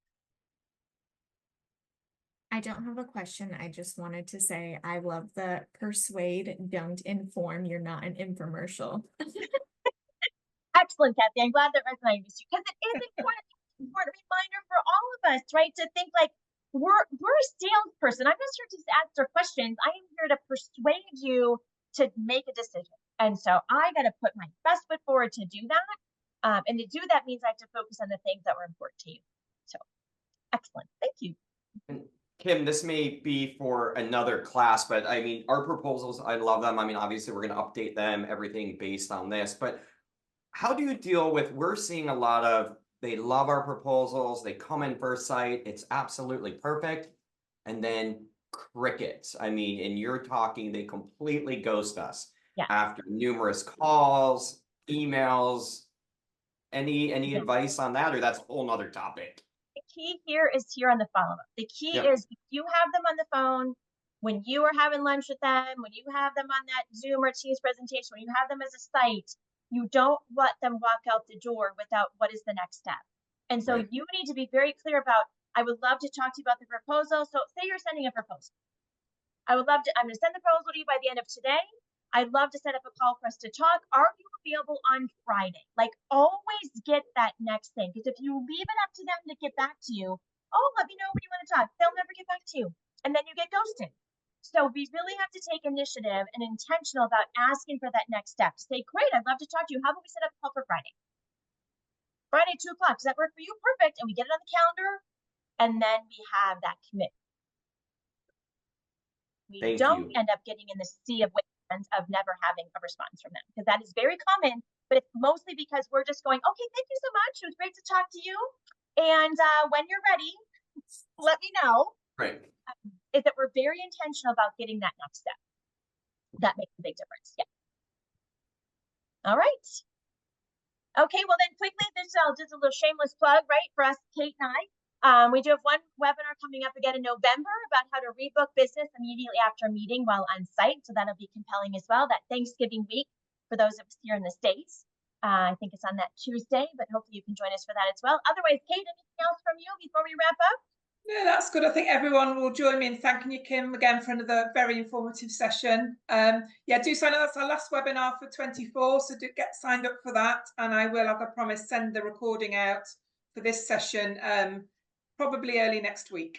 I don't have a question. I just wanted to say I love the persuade, don't inform. You're not an infomercial. Excellent, Kathy. I'm glad that resonated with you, because it is important reminder for all of us, right? To think like we're a salesperson. I'm not here to answer questions. I am here to persuade you to make a decision. And so I got to put my best foot forward to do that. And to do that means I have to focus on the things that were important to you. So excellent. Thank you. And Kim, this may be for another class, but I mean, our proposals, I love them. I mean, obviously we're going to update them, everything based on this, but how do you deal with, we're seeing a lot of, they love our proposals, they come in first sight, it's absolutely perfect. And then crickets. I mean, and you're talking, they completely ghost us. Yeah. After numerous calls, emails. Any Yeah. advice on that, or that's a whole nother topic? The key here is here on the follow-up. The key is if you have them on the phone, when you are having lunch with them, when you have them on that Zoom or Teams presentation, when you have them as a site, you don't let them walk out the door without what is the next step. And so you need to be very clear about, I would love to talk to you about the proposal. So say you're sending a proposal. I'm going to send the proposal to you by the end of today. I'd love to set up a call for us to talk. Are you available on Friday? Like, always get that next thing, because if you leave it up to them to get back to you, oh, let me know when you want to talk, they'll never get back to you, and then you get ghosted. So we really have to take initiative and intentional about asking for that next step. To say, great, I'd love to talk to you. How about we set up a call for Friday? Friday, 2 o'clock. Does that work for you? Perfect. And we get it on the calendar, and then we have that commitment. We Thank don't you. end up getting in the sea of wastelands of never having a response from them, because that is very common, but it's mostly because we're just going, okay, thank you so much. It was great to talk to you. And when you're ready, let me know. Right. Is that we're very intentional about getting that next step. That makes a big difference. Yeah. All right. Okay, well then quickly, this I'll just a little shameless plug, right, for us, Kate and I. We do have one webinar coming up again in November about how to rebook business immediately after a meeting while on site. So that'll be compelling as well. That Thanksgiving week for those of us here in the States. I think it's on that Tuesday, but hopefully you can join us for that as well. Otherwise, Kate, anything else from you before we wrap up? No, that's good. I think everyone will join me in thanking you, Kim, again for another very informative session. Yeah, do sign up. That's our last webinar for 24, so do get signed up for that. And I will, like I promised, send the recording out for this session probably early next week.